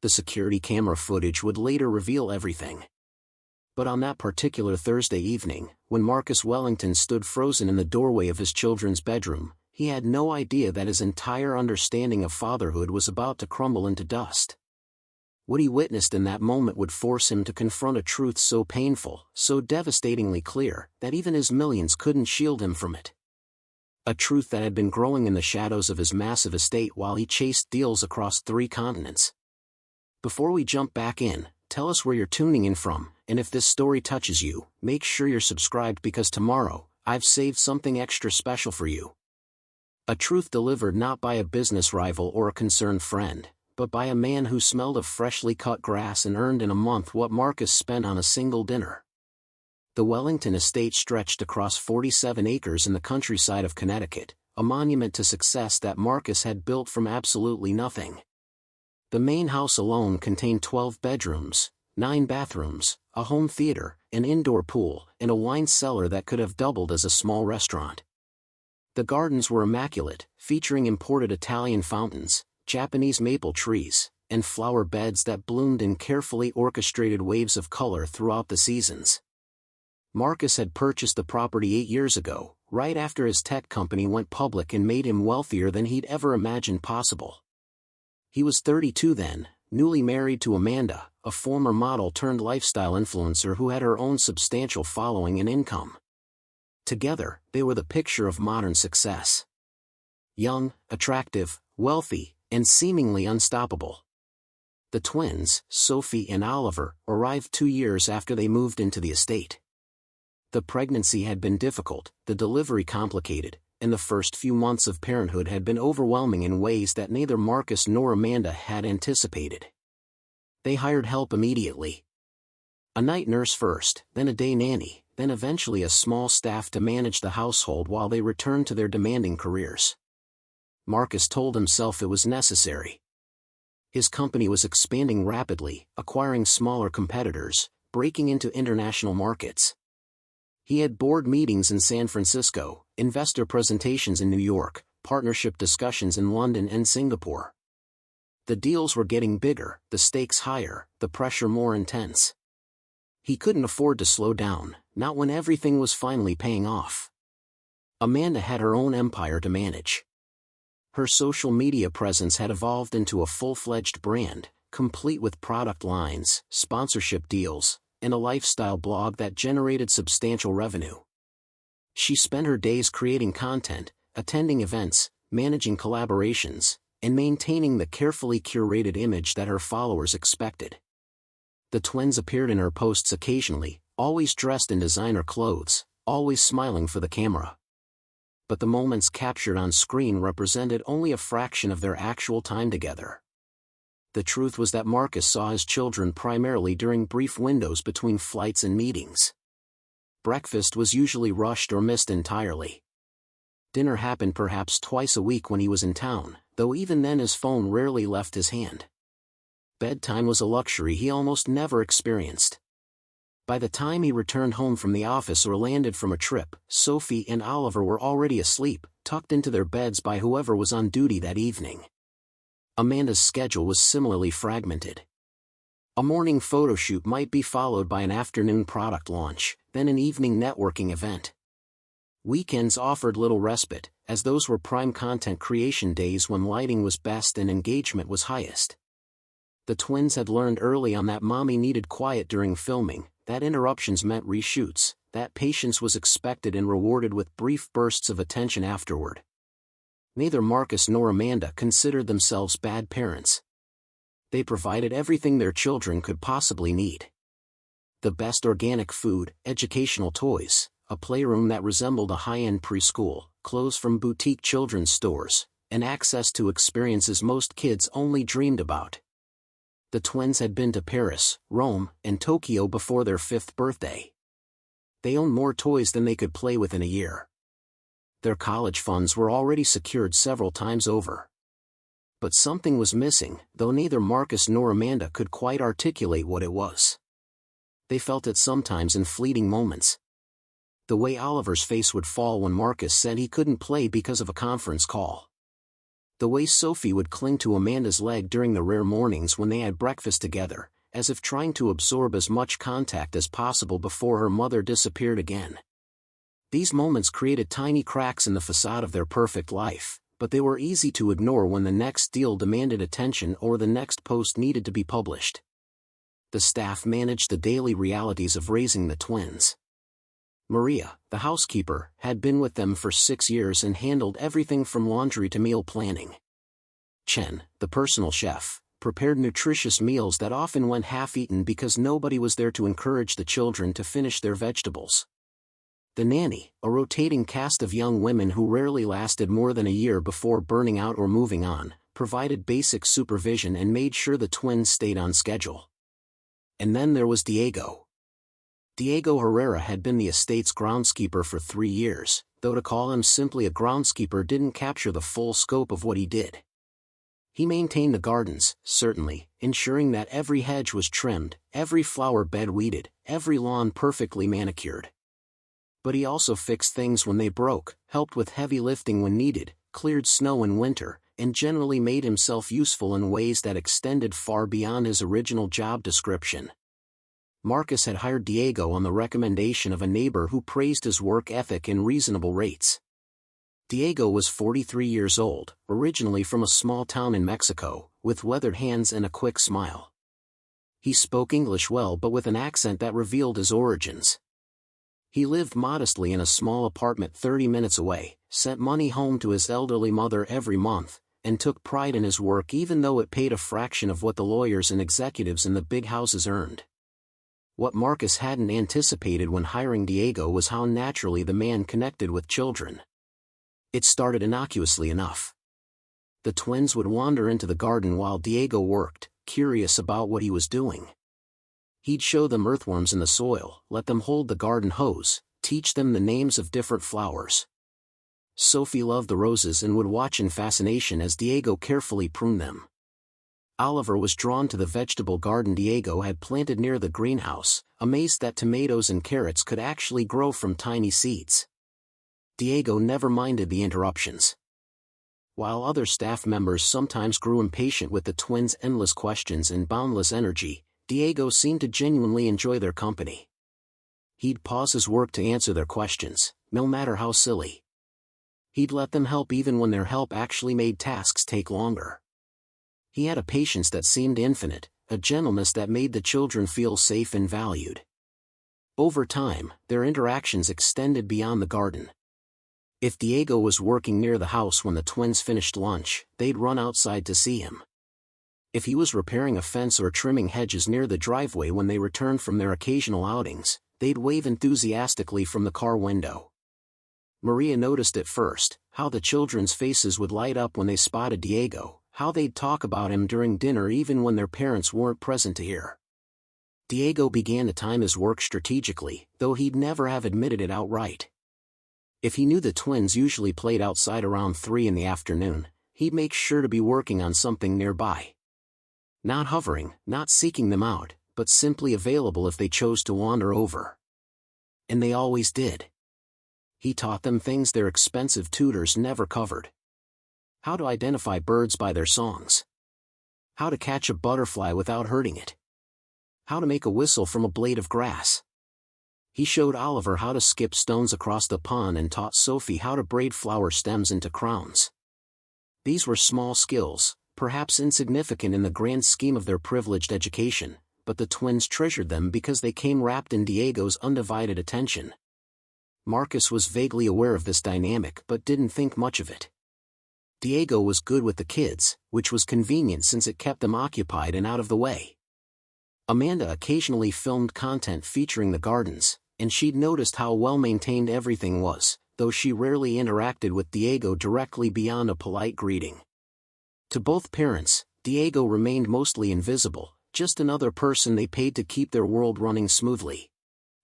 The security camera footage would later reveal everything. But on that particular Thursday evening, when Marcus Wellington stood frozen in the doorway of his children's bedroom, he had no idea that his entire understanding of fatherhood was about to crumble into dust. What he witnessed in that moment would force him to confront a truth so painful, so devastatingly clear, that even his millions couldn't shield him from it. A truth that had been growing in the shadows of his massive estate while he chased deals across 3 continents. Before we jump back in, tell us where you're tuning in from, and if this story touches you, make sure you're subscribed because tomorrow, I've saved something extra special for you. A truth delivered not by a business rival or a concerned friend, but by a man who smelled of freshly cut grass and earned in a month what Marcus spent on a single dinner. The Wellington estate stretched across 47 acres in the countryside of Connecticut, a monument to success that Marcus had built from absolutely nothing. The main house alone contained 12 bedrooms, 9 bathrooms, a home theater, an indoor pool, and a wine cellar that could have doubled as a small restaurant. The gardens were immaculate, featuring imported Italian fountains, Japanese maple trees, and flower beds that bloomed in carefully orchestrated waves of color throughout the seasons. Marcus had purchased the property 8 years ago, right after his tech company went public and made him wealthier than he'd ever imagined possible. He was 32 then, newly married to Amanda, a former model turned lifestyle influencer who had her own substantial following and income. Together, they were the picture of modern success. Young, attractive, wealthy, and seemingly unstoppable. The twins, Sophie and Oliver, arrived 2 years after they moved into the estate. The pregnancy had been difficult, the delivery complicated, and the first few months of parenthood had been overwhelming in ways that neither Marcus nor Amanda had anticipated. They hired help immediately. A night nurse first, then a day nanny, then eventually a small staff to manage the household while they returned to their demanding careers. Marcus told himself it was necessary. His company was expanding rapidly, acquiring smaller competitors, breaking into international markets. He had board meetings in San Francisco, investor presentations in New York, partnership discussions in London and Singapore. The deals were getting bigger, the stakes higher, the pressure more intense. He couldn't afford to slow down, not when everything was finally paying off. Amanda had her own empire to manage. Her social media presence had evolved into a full-fledged brand, complete with product lines, sponsorship deals, and a lifestyle blog that generated substantial revenue. She spent her days creating content, attending events, managing collaborations, and maintaining the carefully curated image that her followers expected. The twins appeared in her posts occasionally, always dressed in designer clothes, always smiling for the camera. But the moments captured on screen represented only a fraction of their actual time together. The truth was that Marcus saw his children primarily during brief windows between flights and meetings. Breakfast was usually rushed or missed entirely. Dinner happened perhaps twice a week when he was in town, though even then his phone rarely left his hand. Bedtime was a luxury he almost never experienced. By the time he returned home from the office or landed from a trip, Sophie and Oliver were already asleep, tucked into their beds by whoever was on duty that evening. Amanda's schedule was similarly fragmented. A morning photo shoot might be followed by an afternoon product launch, then an evening networking event. Weekends offered little respite, as those were prime content creation days when lighting was best and engagement was highest. The twins had learned early on that mommy needed quiet during filming, that interruptions meant reshoots, that patience was expected and rewarded with brief bursts of attention afterward. Neither Marcus nor Amanda considered themselves bad parents. They provided everything their children could possibly need. The best organic food, educational toys, a playroom that resembled a high-end preschool, clothes from boutique children's stores, and access to experiences most kids only dreamed about. The twins had been to Paris, Rome, and Tokyo before their 5th birthday. They owned more toys than they could play with in a year. Their college funds were already secured several times over. But something was missing, though neither Marcus nor Amanda could quite articulate what it was. They felt it sometimes in fleeting moments. The way Oliver's face would fall when Marcus said he couldn't play because of a conference call. The way Sophie would cling to Amanda's leg during the rare mornings when they had breakfast together, as if trying to absorb as much contact as possible before her mother disappeared again. These moments created tiny cracks in the facade of their perfect life, but they were easy to ignore when the next deal demanded attention or the next post needed to be published. The staff managed the daily realities of raising the twins. Maria, the housekeeper, had been with them for 6 years and handled everything from laundry to meal planning. Chen, the personal chef, prepared nutritious meals that often went half-eaten because nobody was there to encourage the children to finish their vegetables. The nanny, a rotating cast of young women who rarely lasted more than a year before burning out or moving on, provided basic supervision and made sure the twins stayed on schedule. And then there was Diego. Diego Herrera had been the estate's groundskeeper for 3 years, though to call him simply a groundskeeper didn't capture the full scope of what he did. He maintained the gardens, certainly, ensuring that every hedge was trimmed, every flower bed weeded, every lawn perfectly manicured. But he also fixed things when they broke, helped with heavy lifting when needed, cleared snow in winter, and generally made himself useful in ways that extended far beyond his original job description. Marcus had hired Diego on the recommendation of a neighbor who praised his work ethic and reasonable rates. Diego was 43 years old, originally from a small town in Mexico, with weathered hands and a quick smile. He spoke English well but with an accent that revealed his origins. He lived modestly in a small apartment 30 minutes away, sent money home to his elderly mother every month, and took pride in his work even though it paid a fraction of what the lawyers and executives in the big houses earned. What Marcus hadn't anticipated when hiring Diego was how naturally the man connected with children. It started innocuously enough. The twins would wander into the garden while Diego worked, curious about what he was doing. He'd show them earthworms in the soil, let them hold the garden hose, teach them the names of different flowers. Sophie loved the roses and would watch in fascination as Diego carefully pruned them. Oliver was drawn to the vegetable garden Diego had planted near the greenhouse, amazed that tomatoes and carrots could actually grow from tiny seeds. Diego never minded the interruptions. While other staff members sometimes grew impatient with the twins' endless questions and boundless energy, Diego seemed to genuinely enjoy their company. He'd pause his work to answer their questions, no matter how silly. He'd let them help even when their help actually made tasks take longer. He had a patience that seemed infinite, a gentleness that made the children feel safe and valued. Over time, their interactions extended beyond the garden. If Diego was working near the house when the twins finished lunch, they'd run outside to see him. If he was repairing a fence or trimming hedges near the driveway when they returned from their occasional outings, they'd wave enthusiastically from the car window. Maria noticed at first how the children's faces would light up when they spotted Diego, how they'd talk about him during dinner even when their parents weren't present to hear. Diego began to time his work strategically, though he'd never have admitted it outright. If he knew the twins usually played outside around 3 in the afternoon, he'd make sure to be working on something nearby. Not hovering, not seeking them out, but simply available if they chose to wander over. And they always did. He taught them things their expensive tutors never covered. How to identify birds by their songs. How to catch a butterfly without hurting it. How to make a whistle from a blade of grass. He showed Oliver how to skip stones across the pond and taught Sophie how to braid flower stems into crowns. These were small skills, perhaps insignificant in the grand scheme of their privileged education, but the twins treasured them because they came wrapped in Diego's undivided attention. Marcus was vaguely aware of this dynamic but didn't think much of it. Diego was good with the kids, which was convenient since it kept them occupied and out of the way. Amanda occasionally filmed content featuring the gardens, and she'd noticed how well-maintained everything was, though she rarely interacted with Diego directly beyond a polite greeting. To both parents, Diego remained mostly invisible, just another person they paid to keep their world running smoothly.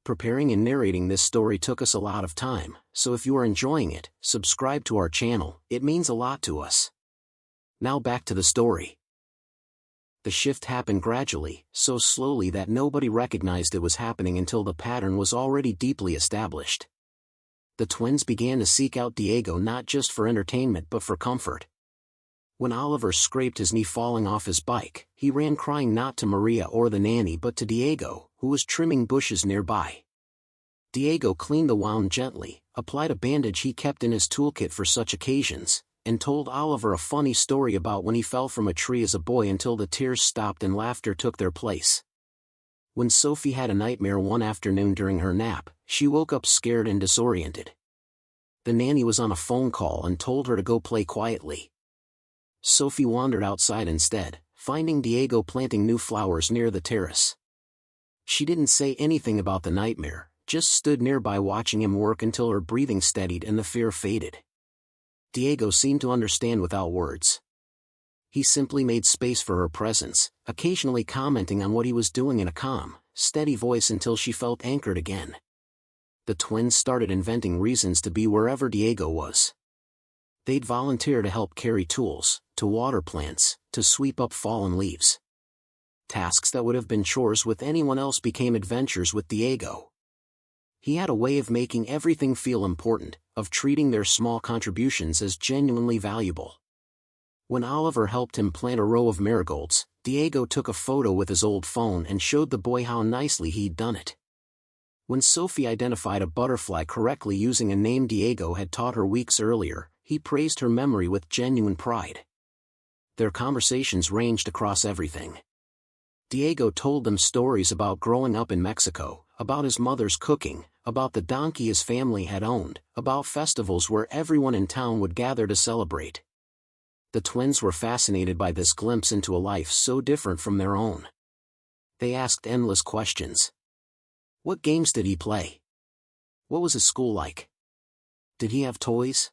Preparing and narrating this story took us a lot of time, so if you are enjoying it, subscribe to our channel, it means a lot to us. Now back to the story. The shift happened gradually, so slowly that nobody recognized it was happening until the pattern was already deeply established. The twins began to seek out Diego not just for entertainment but for comfort. When Oliver scraped his knee falling off his bike, he ran crying not to Maria or the nanny but to Diego, who was trimming bushes nearby. Diego cleaned the wound gently, applied a bandage he kept in his toolkit for such occasions, and told Oliver a funny story about when he fell from a tree as a boy until the tears stopped and laughter took their place. When Sophie had a nightmare one afternoon during her nap, she woke up scared and disoriented. The nanny was on a phone call and told her to go play quietly. Sophie wandered outside instead, finding Diego planting new flowers near the terrace. She didn't say anything about the nightmare, just stood nearby watching him work until her breathing steadied and the fear faded. Diego seemed to understand without words. He simply made space for her presence, occasionally commenting on what he was doing in a calm, steady voice until she felt anchored again. The twins started inventing reasons to be wherever Diego was. They'd volunteer to help carry tools, to water plants, to sweep up fallen leaves. Tasks that would have been chores with anyone else became adventures with Diego. He had a way of making everything feel important, of treating their small contributions as genuinely valuable. When Oliver helped him plant a row of marigolds, Diego took a photo with his old phone and showed the boy how nicely he'd done it. When Sophie identified a butterfly correctly using a name Diego had taught her weeks earlier, he praised her memory with genuine pride. Their conversations ranged across everything. Diego told them stories about growing up in Mexico, about his mother's cooking, about the donkey his family had owned, about festivals where everyone in town would gather to celebrate. The twins were fascinated by this glimpse into a life so different from their own. They asked endless questions. What games did he play? What was his school like? Did he have toys?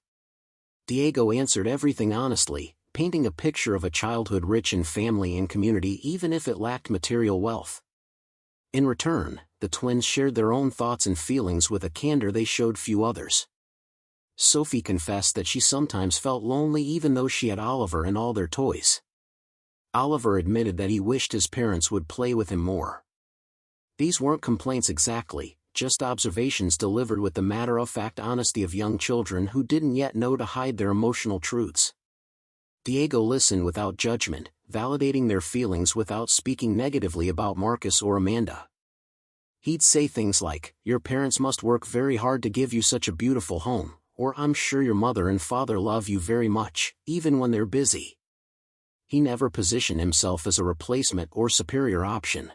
Diego answered everything honestly, painting a picture of a childhood rich in family and community even if it lacked material wealth. In return, the twins shared their own thoughts and feelings with a candor they showed few others. Sophie confessed that she sometimes felt lonely even though she had Oliver and all their toys. Oliver admitted that he wished his parents would play with him more. These weren't complaints exactly, just observations delivered with the matter-of-fact honesty of young children who didn't yet know to hide their emotional truths. Diego listened without judgment, validating their feelings without speaking negatively about Marcus or Amanda. He'd say things like, "Your parents must work very hard to give you such a beautiful home," or "I'm sure your mother and father love you very much, even when they're busy." He never positioned himself as a replacement or superior option.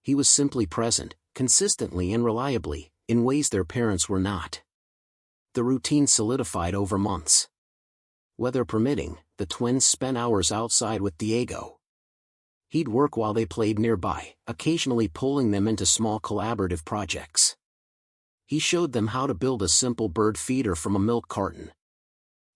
He was simply present, consistently and reliably, in ways their parents were not. The routine solidified over months. Weather permitting, the twins spent hours outside with Diego. He'd work while they played nearby, occasionally pulling them into small collaborative projects. He showed them how to build a simple bird feeder from a milk carton.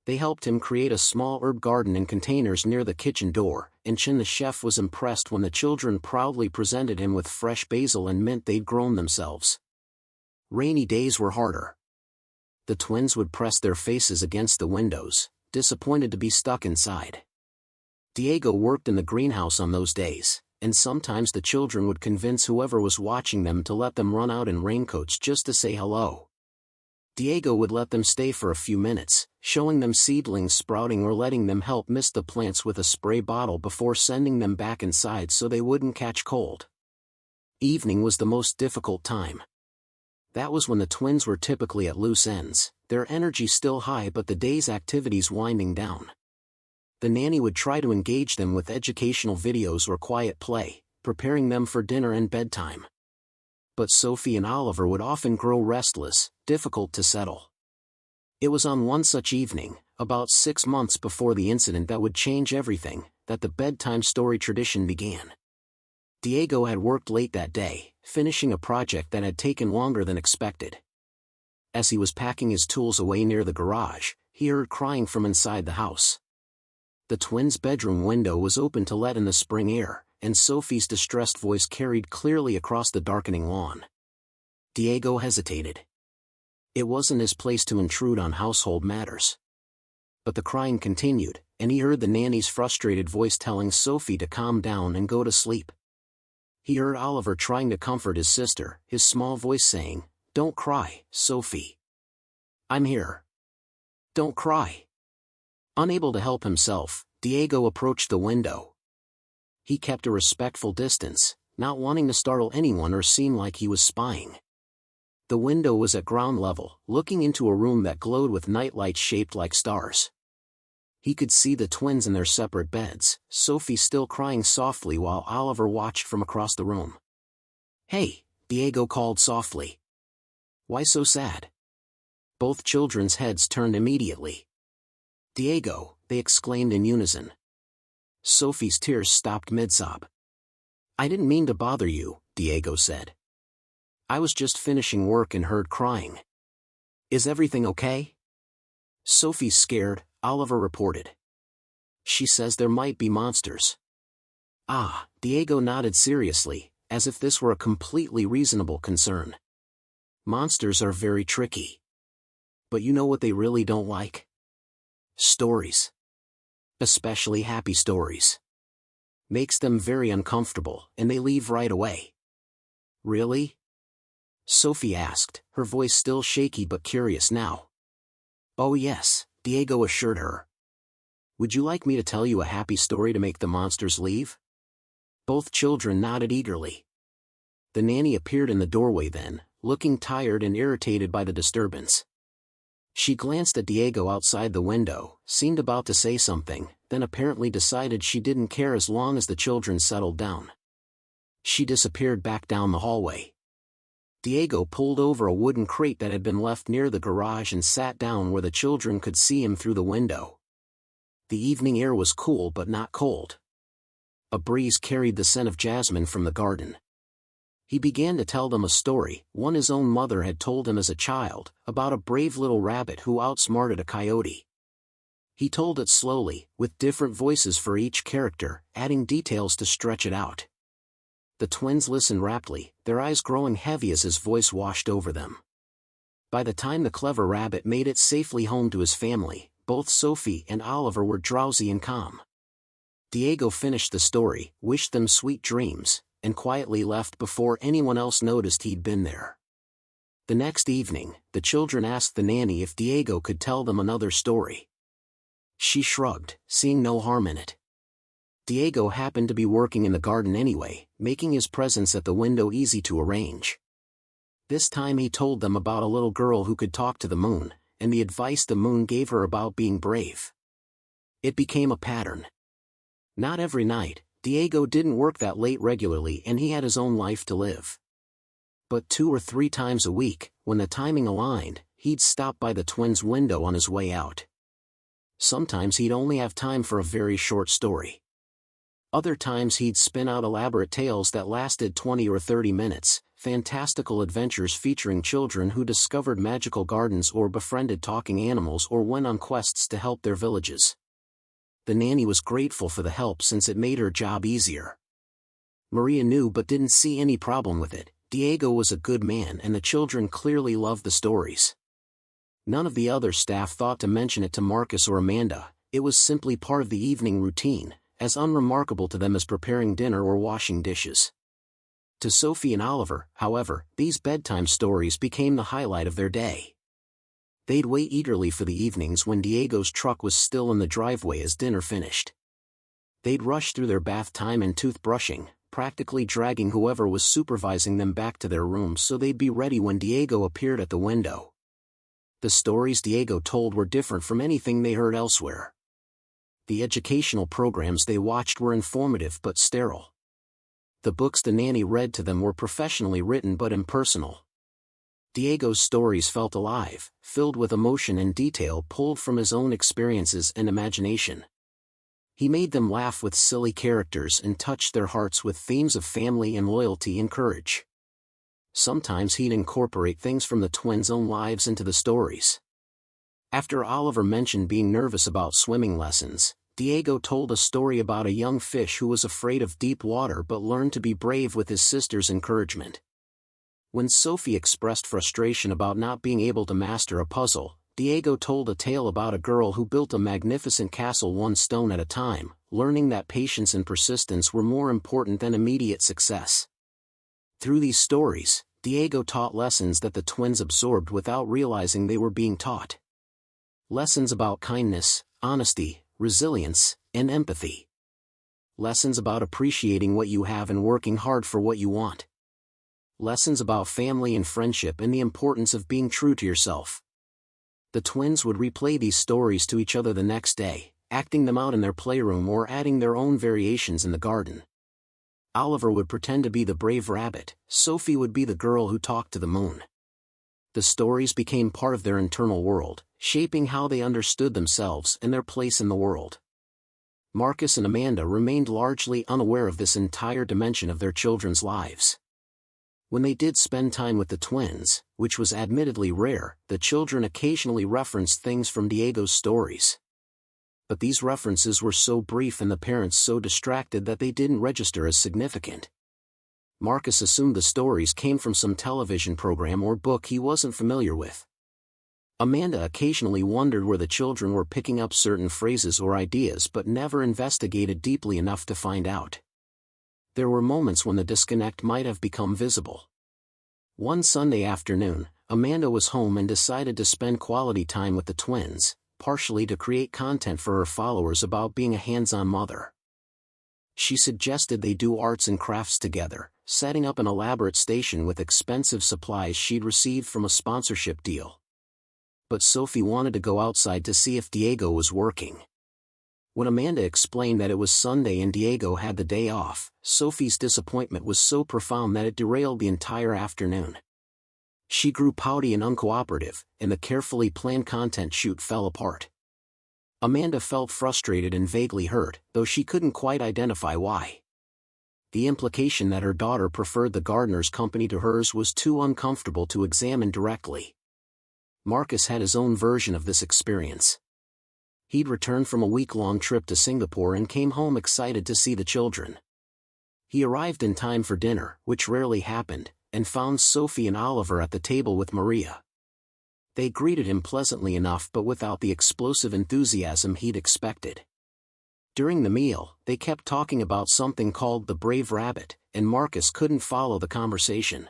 They helped him create a small herb garden in containers near the kitchen door, and Chin the chef was impressed when the children proudly presented him with fresh basil and mint they'd grown themselves. Rainy days were harder. The twins would press their faces against the windows, disappointed to be stuck inside. Diego worked in the greenhouse on those days, and sometimes the children would convince whoever was watching them to let them run out in raincoats just to say hello. Diego would let them stay for a few minutes, showing them seedlings sprouting or letting them help mist the plants with a spray bottle before sending them back inside so they wouldn't catch cold. Evening was the most difficult time. That was when the twins were typically at loose ends, their energy still high but the day's activities winding down. The nanny would try to engage them with educational videos or quiet play, preparing them for dinner and bedtime. But Sophie and Oliver would often grow restless, difficult to settle. It was on one such evening, about 6 months before the incident that would change everything, that the bedtime story tradition began. Diego had worked late that day, finishing a project that had taken longer than expected. As he was packing his tools away near the garage, he heard crying from inside the house. The twins' bedroom window was open to let in the spring air, and Sophie's distressed voice carried clearly across the darkening lawn. Diego hesitated. It wasn't his place to intrude on household matters. But the crying continued, and he heard the nanny's frustrated voice telling Sophie to calm down and go to sleep. He heard Oliver trying to comfort his sister, his small voice saying, "Don't cry, Sophie. I'm here. Don't cry." Unable to help himself, Diego approached the window. He kept a respectful distance, not wanting to startle anyone or seem like he was spying. The window was at ground level, looking into a room that glowed with nightlights shaped like stars. He could see the twins in their separate beds, Sophie still crying softly while Oliver watched from across the room. "Hey," Diego called softly. "Why so sad?" Both children's heads turned immediately. "Diego," they exclaimed in unison. Sophie's tears stopped mid-sob. "I didn't mean to bother you," Diego said. "I was just finishing work and heard crying. Is everything okay?" "Sophie's scared," Oliver reported. "She says there might be monsters." "Ah," Diego nodded seriously, as if this were a completely reasonable concern. "Monsters are very tricky. But you know what they really don't like? Stories. Especially happy stories. Makes them very uncomfortable, and they leave right away." "Really?" Sophie asked, her voice still shaky but curious now. "Oh yes," Diego assured her. "Would you like me to tell you a happy story to make the monsters leave?" Both children nodded eagerly. The nanny appeared in the doorway then, looking tired and irritated by the disturbance. She glanced at Diego outside the window, seemed about to say something, then apparently decided she didn't care as long as the children settled down. She disappeared back down the hallway. Diego pulled over a wooden crate that had been left near the garage and sat down where the children could see him through the window. The evening air was cool but not cold. A breeze carried the scent of jasmine from the garden. He began to tell them a story, one his own mother had told him as a child, about a brave little rabbit who outsmarted a coyote. He told it slowly, with different voices for each character, adding details to stretch it out. The twins listened raptly, their eyes growing heavy as his voice washed over them. By the time the clever rabbit made it safely home to his family, both Sophie and Oliver were drowsy and calm. Diego finished the story, wished them sweet dreams, and quietly left before anyone else noticed he'd been there. The next evening, the children asked the nanny if Diego could tell them another story. She shrugged, seeing no harm in it. Diego happened to be working in the garden anyway, making his presence at the window easy to arrange. This time he told them about a little girl who could talk to the moon, and the advice the moon gave her about being brave. It became a pattern. Not every night, Diego didn't work that late regularly and he had his own life to live. But 2 or 3 times a week, when the timing aligned, he'd stop by the twins' window on his way out. Sometimes he'd only have time for a very short story. Other times he'd spin out elaborate tales that lasted 20 or 30 minutes, fantastical adventures featuring children who discovered magical gardens or befriended talking animals or went on quests to help their villages. The nanny was grateful for the help since it made her job easier. Maria knew but didn't see any problem with it. Diego was a good man and the children clearly loved the stories. None of the other staff thought to mention it to Marcus or Amanda, it was simply part of the evening routine, as unremarkable to them as preparing dinner or washing dishes. To Sophie and Oliver, however, these bedtime stories became the highlight of their day. They'd wait eagerly for the evenings when Diego's truck was still in the driveway as dinner finished. They'd rush through their bath time and toothbrushing, practically dragging whoever was supervising them back to their rooms so they'd be ready when Diego appeared at the window. The stories Diego told were different from anything they heard elsewhere. The educational programs they watched were informative but sterile. The books the nanny read to them were professionally written but impersonal. Diego's stories felt alive, filled with emotion and detail pulled from his own experiences and imagination. He made them laugh with silly characters and touched their hearts with themes of family and loyalty and courage. Sometimes he'd incorporate things from the twins' own lives into the stories. After Oliver mentioned being nervous about swimming lessons, Diego told a story about a young fish who was afraid of deep water but learned to be brave with his sister's encouragement. When Sophie expressed frustration about not being able to master a puzzle, Diego told a tale about a girl who built a magnificent castle one stone at a time, learning that patience and persistence were more important than immediate success. Through these stories, Diego taught lessons that the twins absorbed without realizing they were being taught. Lessons about kindness, honesty, resilience, and empathy. Lessons about appreciating what you have and working hard for what you want. Lessons about family and friendship and the importance of being true to yourself. The twins would replay these stories to each other the next day, acting them out in their playroom or adding their own variations in the garden. Oliver would pretend to be the brave rabbit, Sophie would be the girl who talked to the moon. The stories became part of their internal world, shaping how they understood themselves and their place in the world. Marcus and Amanda remained largely unaware of this entire dimension of their children's lives. When they did spend time with the twins, which was admittedly rare, the children occasionally referenced things from Diego's stories. But these references were so brief and the parents so distracted that they didn't register as significant. Marcus assumed the stories came from some television program or book he wasn't familiar with. Amanda occasionally wondered where the children were picking up certain phrases or ideas but never investigated deeply enough to find out. There were moments when the disconnect might have become visible. One Sunday afternoon, Amanda was home and decided to spend quality time with the twins, partially to create content for her followers about being a hands-on mother. She suggested they do arts and crafts together, setting up an elaborate station with expensive supplies she'd received from a sponsorship deal. But Sophie wanted to go outside to see if Diego was working. When Amanda explained that it was Sunday and Diego had the day off, Sophie's disappointment was so profound that it derailed the entire afternoon. She grew pouty and uncooperative, and the carefully planned content shoot fell apart. Amanda felt frustrated and vaguely hurt, though she couldn't quite identify why. The implication that her daughter preferred the gardener's company to hers was too uncomfortable to examine directly. Marcus had his own version of this experience. He'd returned from a week-long trip to Singapore and came home excited to see the children. He arrived in time for dinner, which rarely happened, and found Sophie and Oliver at the table with Maria. They greeted him pleasantly enough but without the explosive enthusiasm he'd expected. During the meal, they kept talking about something called the brave rabbit, and Marcus couldn't follow the conversation.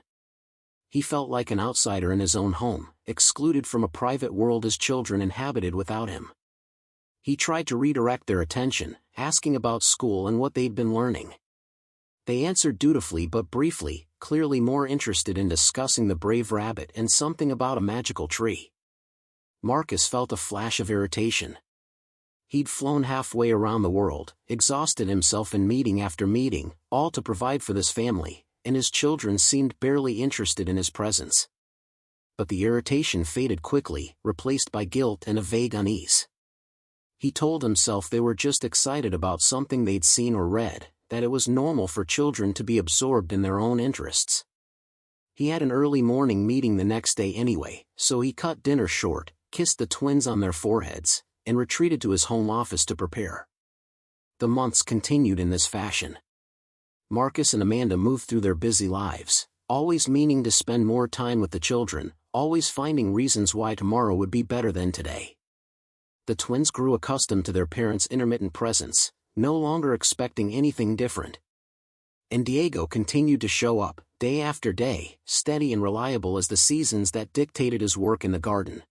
He felt like an outsider in his own home, excluded from a private world his children inhabited without him. He tried to redirect their attention, asking about school and what they'd been learning. They answered dutifully but briefly, clearly more interested in discussing the brave rabbit and something about a magical tree. Marcus felt a flash of irritation. He'd flown halfway around the world, exhausted himself in meeting after meeting, all to provide for this family, and his children seemed barely interested in his presence. But the irritation faded quickly, replaced by guilt and a vague unease. He told himself they were just excited about something they'd seen or read, that it was normal for children to be absorbed in their own interests. He had an early morning meeting the next day anyway, so he cut dinner short, kissed the twins on their foreheads, and retreated to his home office to prepare. The months continued in this fashion. Marcus and Amanda moved through their busy lives, always meaning to spend more time with the children, always finding reasons why tomorrow would be better than today. The twins grew accustomed to their parents' intermittent presence, no longer expecting anything different. And Diego continued to show up, day after day, steady and reliable as the seasons that dictated his work in the garden.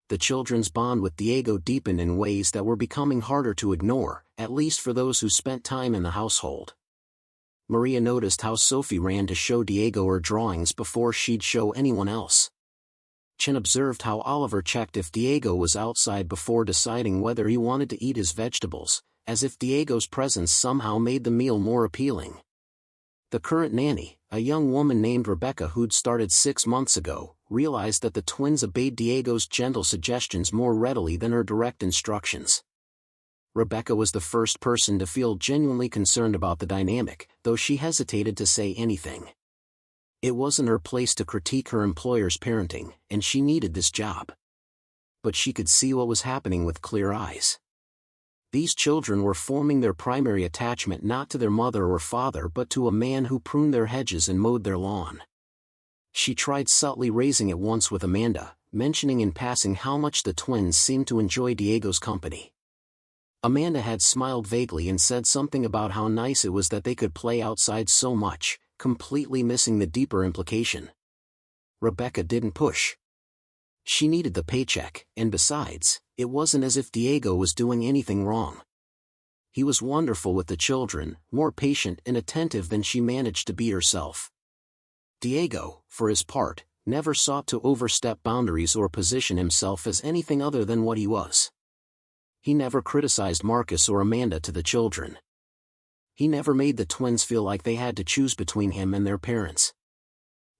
The children's bond with Diego deepened in ways that were becoming harder to ignore, at least for those who spent time in the household. Maria noticed how Sophie ran to show Diego her drawings before she'd show anyone else. Chen observed how Oliver checked if Diego was outside before deciding whether he wanted to eat his vegetables, as if Diego's presence somehow made the meal more appealing. The current nanny, a young woman named Rebecca who'd started 6 months ago, realized that the twins obeyed Diego's gentle suggestions more readily than her direct instructions. Rebecca was the first person to feel genuinely concerned about the dynamic, though she hesitated to say anything. It wasn't her place to critique her employer's parenting, and she needed this job. But she could see what was happening with clear eyes. These children were forming their primary attachment not to their mother or father but to a man who pruned their hedges and mowed their lawn. She tried subtly raising it once with Amanda, mentioning in passing how much the twins seemed to enjoy Diego's company. Amanda had smiled vaguely and said something about how nice it was that they could play outside so much, completely missing the deeper implication. Rebecca didn't push. She needed the paycheck, and besides, it wasn't as if Diego was doing anything wrong. He was wonderful with the children, more patient and attentive than she managed to be herself. Diego, for his part, never sought to overstep boundaries or position himself as anything other than what he was. He never criticized Marcus or Amanda to the children. He never made the twins feel like they had to choose between him and their parents.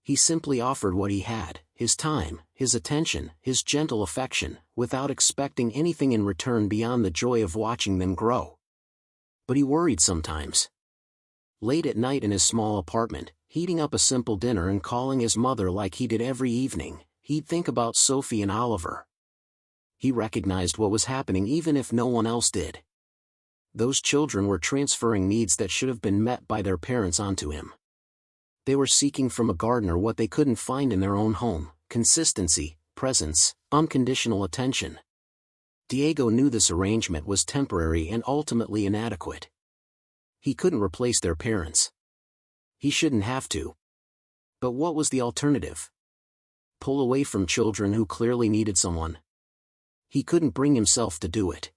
He simply offered what he had, his time, his attention, his gentle affection, without expecting anything in return beyond the joy of watching them grow. But he worried sometimes. Late at night in his small apartment, heating up a simple dinner and calling his mother like he did every evening, he'd think about Sophie and Oliver. He recognized what was happening even if no one else did. Those children were transferring needs that should have been met by their parents onto him. They were seeking from a gardener what they couldn't find in their own home: consistency, presence, unconditional attention. Diego knew this arrangement was temporary and ultimately inadequate. He couldn't replace their parents. He shouldn't have to. But what was the alternative? Pull away from children who clearly needed someone? He couldn't bring himself to do it.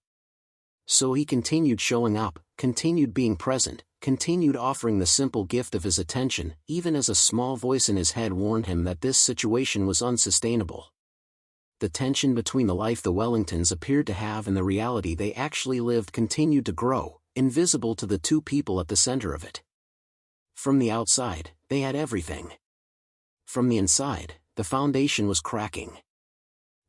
So he continued showing up, continued being present, continued offering the simple gift of his attention, even as a small voice in his head warned him that this situation was unsustainable. The tension between the life the Wellingtons appeared to have and the reality they actually lived continued to grow, invisible to the two people at the center of it. From the outside, they had everything. From the inside, the foundation was cracking.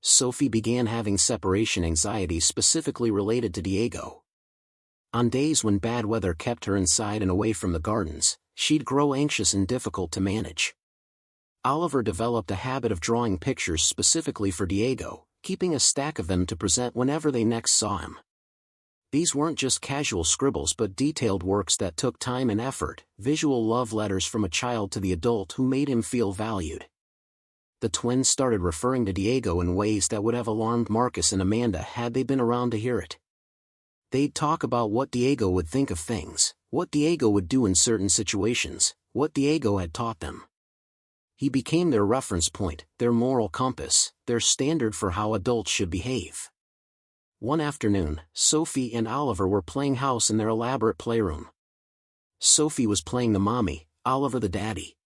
Sophie began having separation anxiety specifically related to Diego. On days when bad weather kept her inside and away from the gardens, she'd grow anxious and difficult to manage. Oliver developed a habit of drawing pictures specifically for Diego, keeping a stack of them to present whenever they next saw him. These weren't just casual scribbles but detailed works that took time and effort, visual love letters from a child to the adult who made him feel valued. The twins started referring to Diego in ways that would have alarmed Marcus and Amanda had they been around to hear it. They'd talk about what Diego would think of things, what Diego would do in certain situations, what Diego had taught them. He became their reference point, their moral compass, their standard for how adults should behave. One afternoon, Sophie and Oliver were playing house in their elaborate playroom. Sophie was playing the mommy, Oliver the daddy.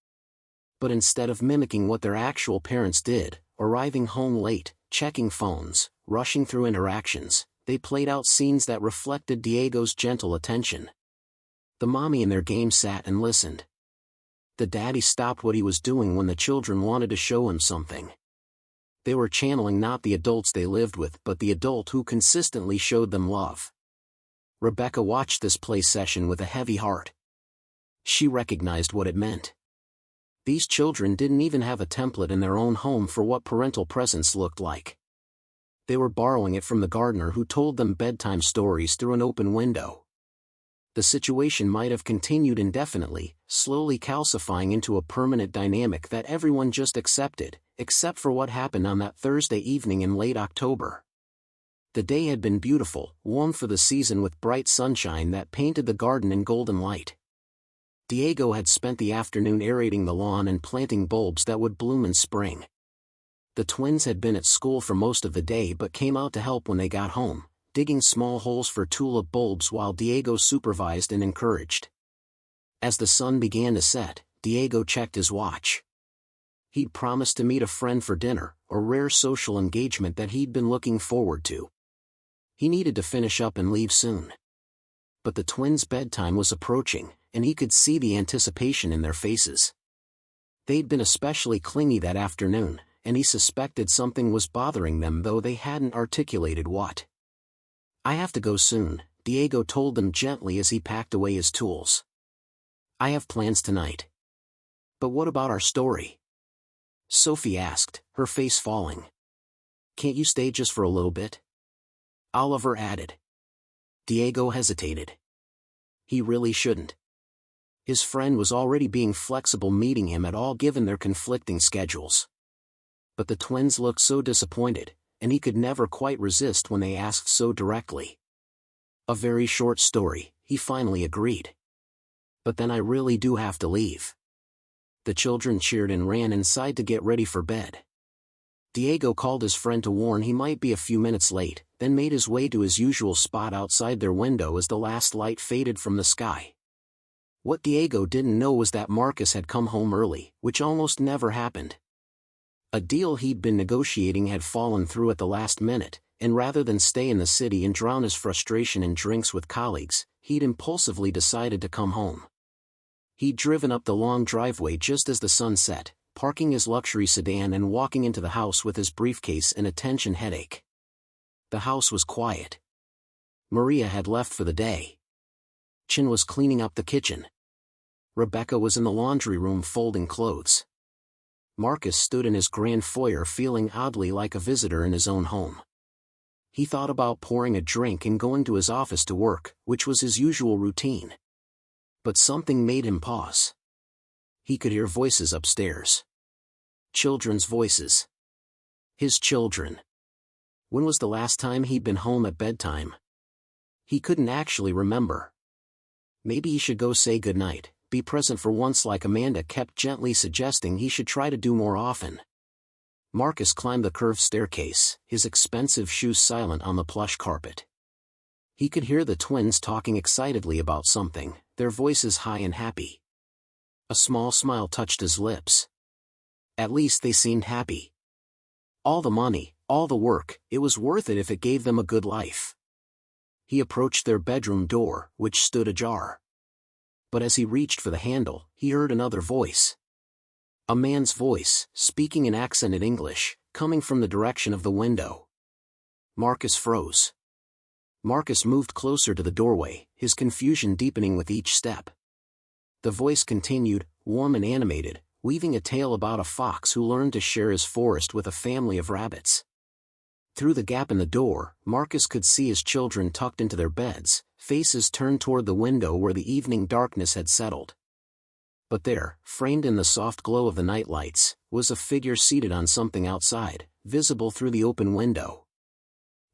But instead of mimicking what their actual parents did, arriving home late, checking phones, rushing through interactions, they played out scenes that reflected Diego's gentle attention. The mommy in their game sat and listened. The daddy stopped what he was doing when the children wanted to show him something. They were channeling not the adults they lived with but the adult who consistently showed them love. Rebecca watched this play session with a heavy heart. She recognized what it meant. These children didn't even have a template in their own home for what parental presence looked like. They were borrowing it from the gardener who told them bedtime stories through an open window. The situation might have continued indefinitely, slowly calcifying into a permanent dynamic that everyone just accepted, except for what happened on that Thursday evening in late October. The day had been beautiful, warm for the season with bright sunshine that painted the garden in golden light. Diego had spent the afternoon aerating the lawn and planting bulbs that would bloom in spring. The twins had been at school for most of the day but came out to help when they got home, digging small holes for tulip bulbs while Diego supervised and encouraged. As the sun began to set, Diego checked his watch. He'd promised to meet a friend for dinner, a rare social engagement that he'd been looking forward to. He needed to finish up and leave soon. But the twins' bedtime was approaching, and he could see the anticipation in their faces. They'd been especially clingy that afternoon, and he suspected something was bothering them though they hadn't articulated what. "I have to go soon," Diego told them gently as he packed away his tools. "I have plans tonight." "But what about our story?" Sophie asked, her face falling. "Can't you stay just for a little bit?" Oliver added. Diego hesitated. He really shouldn't. His friend was already being flexible meeting him at all given their conflicting schedules. But the twins looked so disappointed, and he could never quite resist when they asked so directly. "A very short story," he finally agreed. "But then I really do have to leave." The children cheered and ran inside to get ready for bed. Diego called his friend to warn he might be a few minutes late, then made his way to his usual spot outside their window as the last light faded from the sky. What Diego didn't know was that Marcus had come home early, which almost never happened. A deal he'd been negotiating had fallen through at the last minute, and rather than stay in the city and drown his frustration in drinks with colleagues, he'd impulsively decided to come home. He'd driven up the long driveway just as the sun set, parking his luxury sedan and walking into the house with his briefcase and a tension headache. The house was quiet. Maria had left for the day. Chin was cleaning up the kitchen. Rebecca was in the laundry room folding clothes. Marcus stood in his grand foyer feeling oddly like a visitor in his own home. He thought about pouring a drink and going to his office to work, which was his usual routine. But something made him pause. He could hear voices upstairs. Children's voices. His children. When was the last time he'd been home at bedtime? He couldn't actually remember. Maybe he should go say goodnight, be present for once like Amanda kept gently suggesting he should try to do more often. Marcus climbed the curved staircase, his expensive shoes silent on the plush carpet. He could hear the twins talking excitedly about something, their voices high and happy. A small smile touched his lips. At least they seemed happy. All the money, all the work, it was worth it if it gave them a good life. He approached their bedroom door, which stood ajar. But as he reached for the handle, he heard another voice. A man's voice, speaking in accented English, coming from the direction of the window. Marcus froze. Marcus moved closer to the doorway, his confusion deepening with each step. The voice continued, warm and animated, weaving a tale about a fox who learned to share his forest with a family of rabbits. Through the gap in the door, Marcus could see his children tucked into their beds, faces turned toward the window where the evening darkness had settled. But there, framed in the soft glow of the nightlights, was a figure seated on something outside, visible through the open window.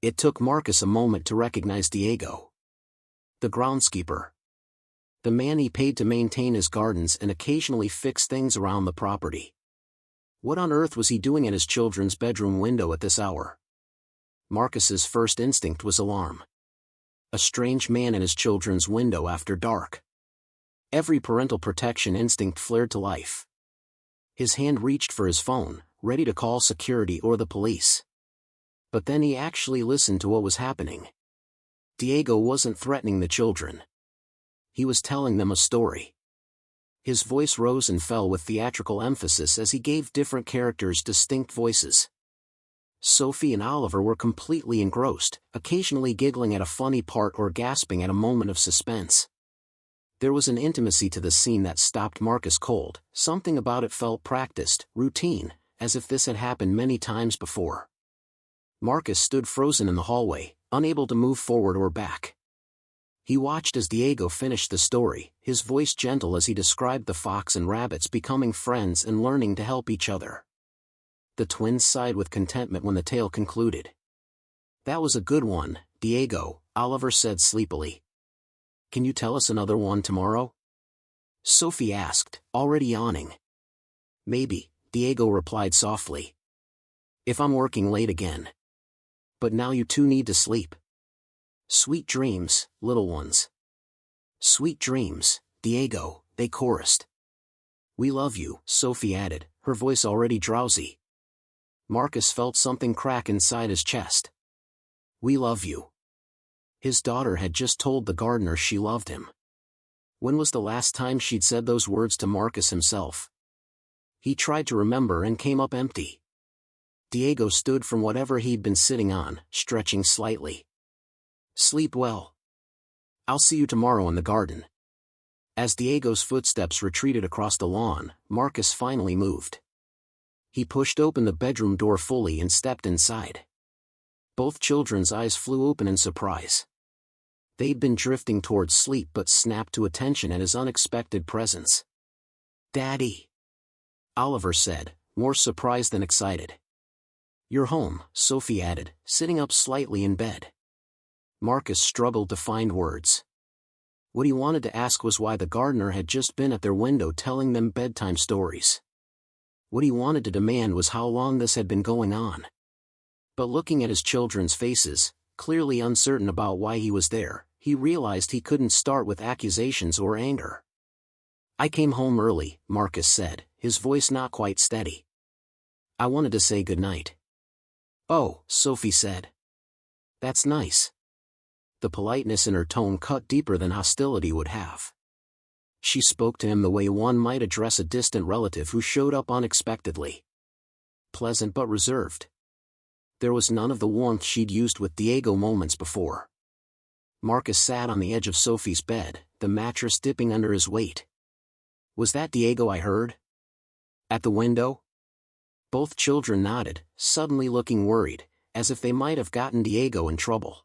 It took Marcus a moment to recognize Diego. The groundskeeper. The man he paid to maintain his gardens and occasionally fix things around the property. What on earth was he doing at his children's bedroom window at this hour? Marcus's first instinct was alarm. A strange man at his children's window after dark. Every parental protection instinct flared to life. His hand reached for his phone, ready to call security or the police. But then he actually listened to what was happening. Diego wasn't threatening the children. He was telling them a story. His voice rose and fell with theatrical emphasis as he gave different characters distinct voices. Sophie and Oliver were completely engrossed, occasionally giggling at a funny part or gasping at a moment of suspense. There was an intimacy to the scene that stopped Marcus cold, something about it felt practiced, routine, as if this had happened many times before. Marcus stood frozen in the hallway, unable to move forward or back. He watched as Diego finished the story, his voice gentle as he described the fox and rabbits becoming friends and learning to help each other. The twins sighed with contentment when the tale concluded. "That was a good one, Diego," Oliver said sleepily. "Can you tell us another one tomorrow?" Sophie asked, already yawning. "Maybe," Diego replied softly. "If I'm working late again. But now you two need to sleep. Sweet dreams, little ones." "Sweet dreams, Diego," they chorused. "We love you," Sophie added, her voice already drowsy. Marcus felt something crack inside his chest. "We love you." His daughter had just told the gardener she loved him. When was the last time she'd said those words to Marcus himself? He tried to remember and came up empty. Diego stood from whatever he'd been sitting on, stretching slightly. "Sleep well. I'll see you tomorrow in the garden." As Diego's footsteps retreated across the lawn, Marcus finally moved. He pushed open the bedroom door fully and stepped inside. Both children's eyes flew open in surprise. They'd been drifting towards sleep but snapped to attention at his unexpected presence. "Daddy," Oliver said, more surprised than excited. "You're home," Sophie added, sitting up slightly in bed. Marcus struggled to find words. What he wanted to ask was why the gardener had just been at their window telling them bedtime stories. What he wanted to demand was how long this had been going on. But looking at his children's faces, clearly uncertain about why he was there. He realized he couldn't start with accusations or anger. "I came home early," Marcus said, his voice not quite steady. "I wanted to say goodnight." "Oh," Sophie said. "That's nice." The politeness in her tone cut deeper than hostility would have. She spoke to him the way one might address a distant relative who showed up unexpectedly. Pleasant but reserved. There was none of the warmth she'd used with Diego moments before. Marcus sat on the edge of Sophie's bed, the mattress dipping under his weight. "Was that Diego I heard? At the window?" Both children nodded, suddenly looking worried, as if they might have gotten Diego in trouble.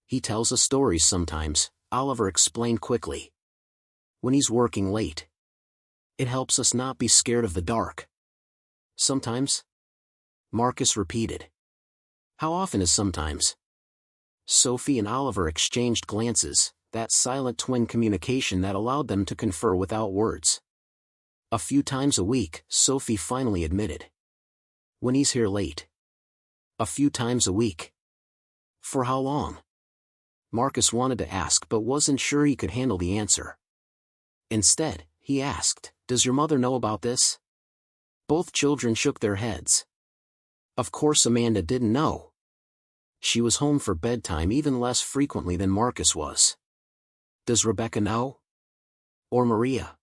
"He tells us stories sometimes," Oliver explained quickly. "When he's working late. It helps us not be scared of the dark." "Sometimes?" Marcus repeated. "How often is sometimes?" Sophie and Oliver exchanged glances, that silent twin communication that allowed them to confer without words. "A few times a week," Sophie finally admitted. "When he's here late." "A few times a week. For how long?" Marcus wanted to ask but wasn't sure he could handle the answer. Instead, he asked, "Does your mother know about this?" Both children shook their heads. Of course Amanda didn't know. She was home for bedtime even less frequently than Marcus was. "Does Rebecca know? Or Maria?"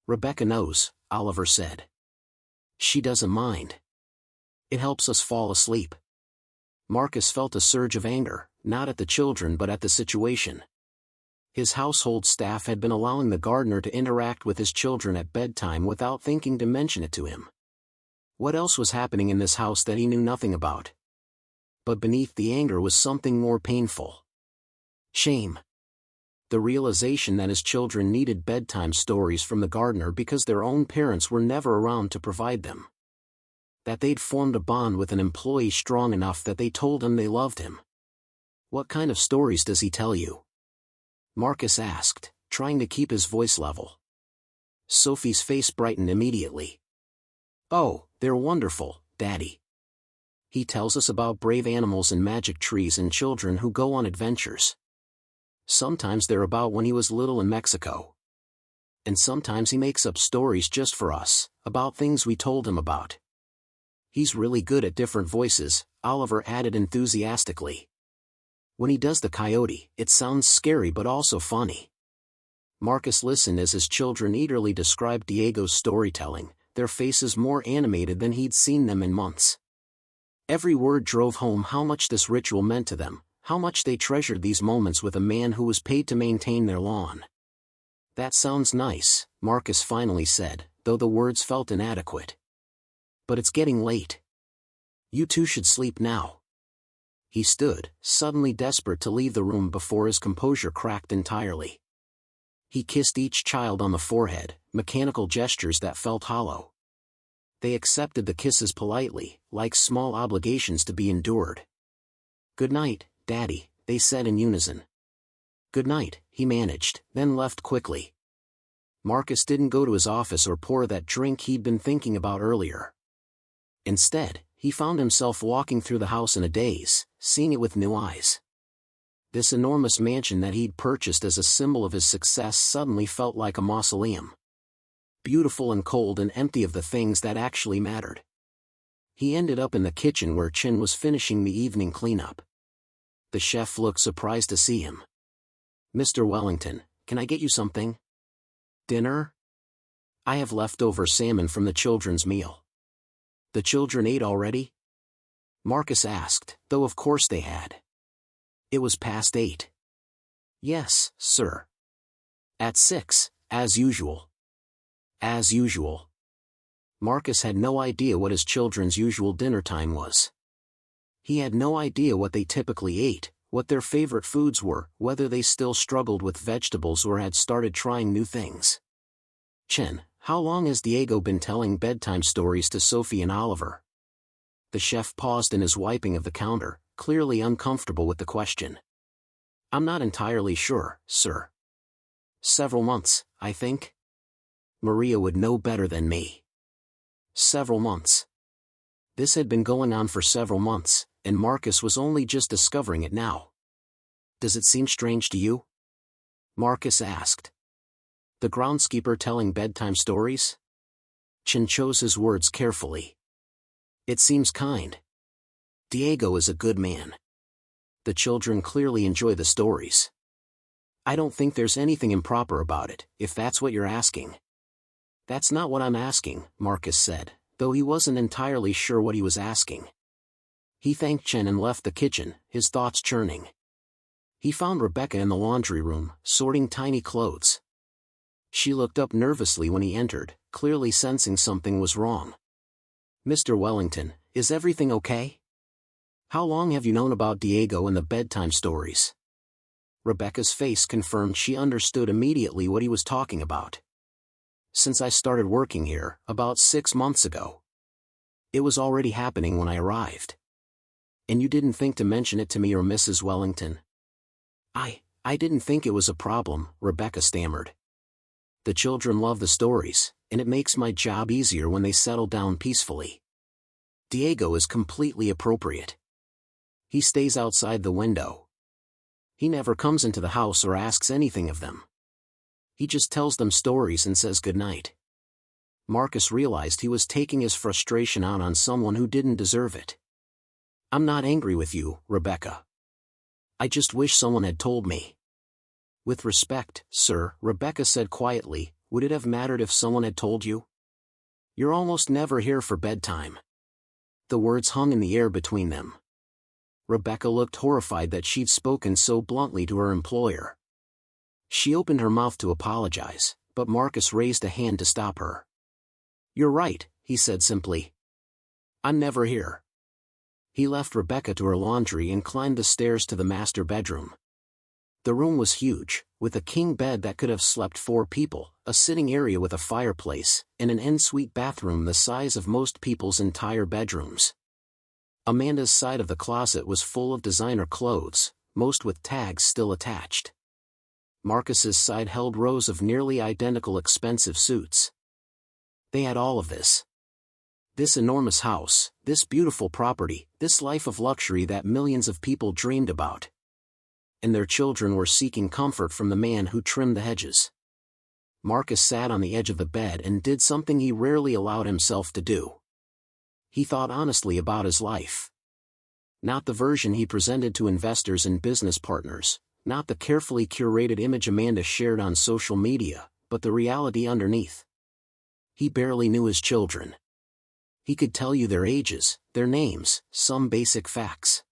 "Rebecca knows," Oliver said. "She doesn't mind. It helps us fall asleep." Marcus felt a surge of anger, not at the children but at the situation. His household staff had been allowing the gardener to interact with his children at bedtime without thinking to mention it to him. What else was happening in this house that he knew nothing about? But beneath the anger was something more painful. Shame. The realization that his children needed bedtime stories from the gardener because their own parents were never around to provide them. That they'd formed a bond with an employee strong enough that they told him they loved him. "What kind of stories does he tell you?" Marcus asked, trying to keep his voice level. Sophie's face brightened immediately. "Oh, they're wonderful, Daddy. He tells us about brave animals and magic trees and children who go on adventures. Sometimes they're about when he was little in Mexico. And sometimes he makes up stories just for us, about things we told him about. He's really good at different voices," Oliver added enthusiastically. "When he does the coyote, it sounds scary but also funny." Marcus listened as his children eagerly described Diego's storytelling, their faces more animated than he'd seen them in months. Every word drove home how much this ritual meant to them, how much they treasured these moments with a man who was paid to maintain their lawn. "That sounds nice," Marcus finally said, though the words felt inadequate. "But it's getting late. You two should sleep now." He stood, suddenly desperate to leave the room before his composure cracked entirely. He kissed each child on the forehead, mechanical gestures that felt hollow. They accepted the kisses politely, like small obligations to be endured. "Good night, Daddy," they said in unison. "Good night," he managed, then left quickly. Marcus didn't go to his office or pour that drink he'd been thinking about earlier. Instead, he found himself walking through the house in a daze, seeing it with new eyes. This enormous mansion that he'd purchased as a symbol of his success suddenly felt like a mausoleum. Beautiful and cold and empty of the things that actually mattered. He ended up in the kitchen where Chin was finishing the evening cleanup. The chef looked surprised to see him. "Mr. Wellington, can I get you something? Dinner? I have leftover salmon from the children's meal." "The children ate already?" Marcus asked, though of course they had. It was past 8. "Yes, sir." "At 6, as usual." As usual. Marcus had no idea what his children's usual dinner time was. He had no idea what they typically ate, what their favorite foods were, whether they still struggled with vegetables or had started trying new things. "Chen, how long has Diego been telling bedtime stories to Sophie and Oliver?" The chef paused in his wiping of the counter, clearly uncomfortable with the question. "I'm not entirely sure, sir. Several months, I think. Maria would know better than me." "Several months." This had been going on for several months, and Marcus was only just discovering it now. Does it seem strange to you? Marcus asked. The groundskeeper telling bedtime stories? Chin chose his words carefully. It seems kind. Diego is a good man. The children clearly enjoy the stories. I don't think there's anything improper about it, if that's what you're asking. That's not what I'm asking, Marcus said, though he wasn't entirely sure what he was asking. He thanked Chen and left the kitchen, his thoughts churning. He found Rebecca in the laundry room, sorting tiny clothes. She looked up nervously when he entered, clearly sensing something was wrong. Mr. Wellington, is everything okay? How long have you known about Diego and the bedtime stories? Rebecca's face confirmed she understood immediately what he was talking about. Since I started working here, about 6 months ago. It was already happening when I arrived. And you didn't think to mention it to me or Mrs. Wellington? I didn't think it was a problem, Rebecca stammered. The children love the stories, and it makes my job easier when they settle down peacefully. Diego is completely appropriate. He stays outside the window. He never comes into the house or asks anything of them. He just tells them stories and says goodnight. Marcus realized he was taking his frustration out on someone who didn't deserve it. I'm not angry with you, Rebecca. I just wish someone had told me. With respect, sir, Rebecca said quietly, would it have mattered if someone had told you? You're almost never here for bedtime. The words hung in the air between them. Rebecca looked horrified that she'd spoken so bluntly to her employer. She opened her mouth to apologize, but Marcus raised a hand to stop her. You're right, he said simply. I'm never here. He left Rebecca to her laundry and climbed the stairs to the master bedroom. The room was huge, with a king bed that could have slept 4 people, a sitting area with a fireplace, and an ensuite bathroom the size of most people's entire bedrooms. Amanda's side of the closet was full of designer clothes, most with tags still attached. Marcus's side held rows of nearly identical expensive suits. They had all of this. This enormous house, this beautiful property, this life of luxury that millions of people dreamed about. And their children were seeking comfort from the man who trimmed the hedges. Marcus sat on the edge of the bed and did something he rarely allowed himself to do. He thought honestly about his life. Not the version he presented to investors and business partners, not the carefully curated image Amanda shared on social media, but the reality underneath. He barely knew his children. He could tell you their ages, their names, some basic facts.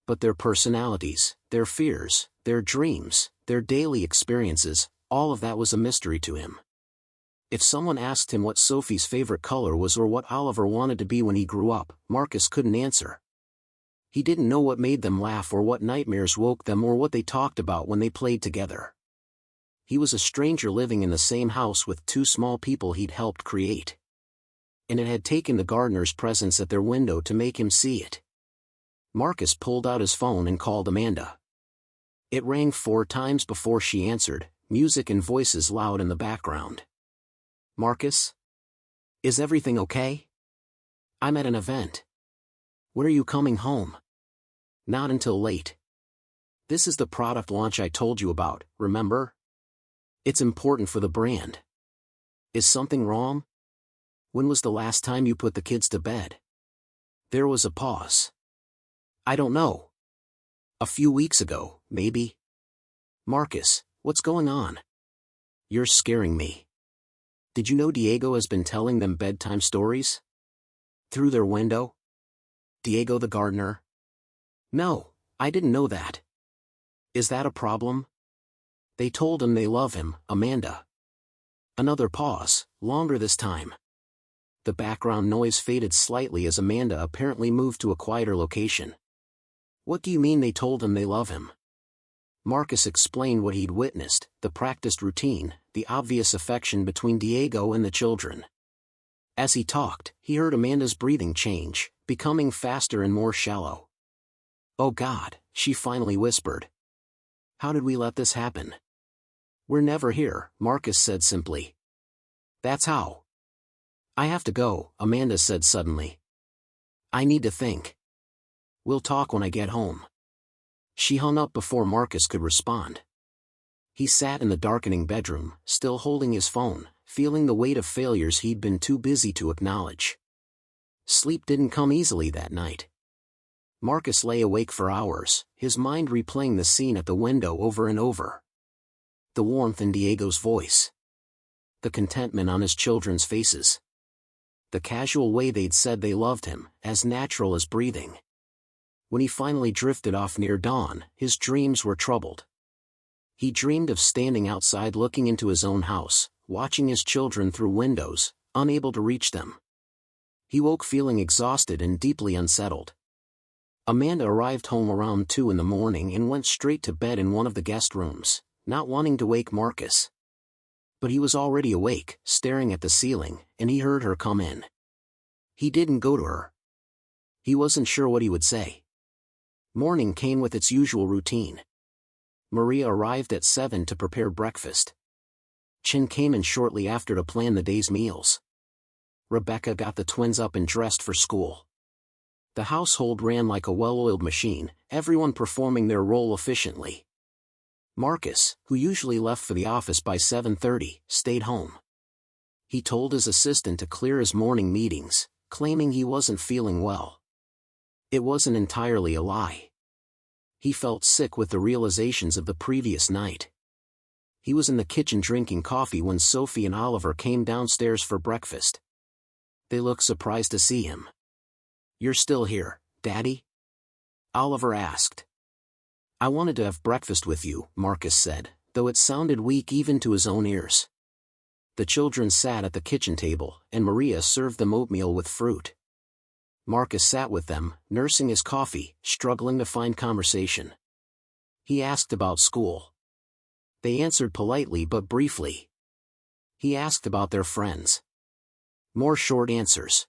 But their personalities, their fears, their dreams, their daily experiences, all of that was a mystery to him. If someone asked him what Sophie's favorite color was or what Oliver wanted to be when he grew up, Marcus couldn't answer. He didn't know what made them laugh or what nightmares woke them or what they talked about when they played together. He was a stranger living in the same house with 2 small people he'd helped create. And it had taken the gardener's presence at their window to make him see it. Marcus pulled out his phone and called Amanda. It rang 4 times before she answered, music and voices loud in the background. Marcus? Is everything okay? I'm at an event. When are you coming home? Not until late. This is the product launch I told you about, remember? It's important for the brand. Is something wrong? When was the last time you put the kids to bed? There was a pause. I don't know. A few weeks ago, maybe. Marcus, what's going on? You're scaring me. Did you know Diego has been telling them bedtime stories? Through their window? Diego the gardener? No, I didn't know that. Is that a problem? They told him they love him, Amanda. Another pause, longer this time. The background noise faded slightly as Amanda apparently moved to a quieter location. What do you mean they told him they love him? Marcus explained what he'd witnessed, the practiced routine, the obvious affection between Diego and the children. As he talked, he heard Amanda's breathing change, becoming faster and more shallow. Oh God, she finally whispered. How did we let this happen? We're never here, Marcus said simply. That's how. I have to go, Amanda said suddenly. I need to think. We'll talk when I get home. She hung up before Marcus could respond. He sat in the darkening bedroom, still holding his phone, feeling the weight of failures he'd been too busy to acknowledge. Sleep didn't come easily that night. Marcus lay awake for hours, his mind replaying the scene at the window over and over. The warmth in Diego's voice. The contentment on his children's faces. The casual way they'd said they loved him, as natural as breathing. When he finally drifted off near dawn, his dreams were troubled. He dreamed of standing outside looking into his own house, watching his children through windows, unable to reach them. He woke feeling exhausted and deeply unsettled. Amanda arrived home around 2 in the morning and went straight to bed in one of the guest rooms, not wanting to wake Marcus. But he was already awake, staring at the ceiling, and he heard her come in. He didn't go to her. He wasn't sure what he would say. Morning came with its usual routine. Maria arrived at 7 to prepare breakfast. Chin came in shortly after to plan the day's meals. Rebecca got the twins up and dressed for school. The household ran like a well-oiled machine, everyone performing their role efficiently. Marcus, who usually left for the office by 7:30, stayed home. He told his assistant to clear his morning meetings, claiming he wasn't feeling well. It wasn't entirely a lie. He felt sick with the realizations of the previous night. He was in the kitchen drinking coffee when Sophie and Oliver came downstairs for breakfast. They looked surprised to see him. "You're still here, Daddy?" Oliver asked. "I wanted to have breakfast with you," Marcus said, though it sounded weak even to his own ears. The children sat at the kitchen table, and Maria served them oatmeal with fruit. Marcus sat with them, nursing his coffee, struggling to find conversation. He asked about school. They answered politely but briefly. He asked about their friends. More short answers.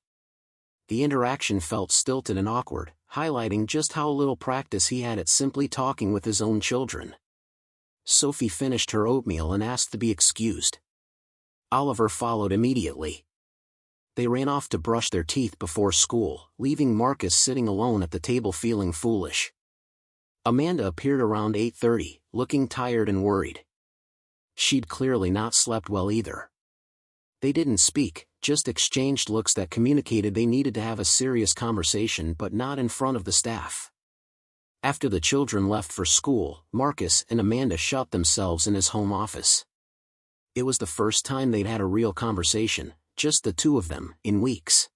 The interaction felt stilted and awkward, highlighting just how little practice he had at simply talking with his own children. Sophie finished her oatmeal and asked to be excused. Oliver followed immediately. They ran off to brush their teeth before school, leaving Marcus sitting alone at the table feeling foolish. Amanda appeared around 8:30, looking tired and worried. She'd clearly not slept well either. They didn't speak, just exchanged looks that communicated they needed to have a serious conversation but not in front of the staff. After the children left for school, Marcus and Amanda shut themselves in his home office. It was the first time they'd had a real conversation, just the two of them, in weeks.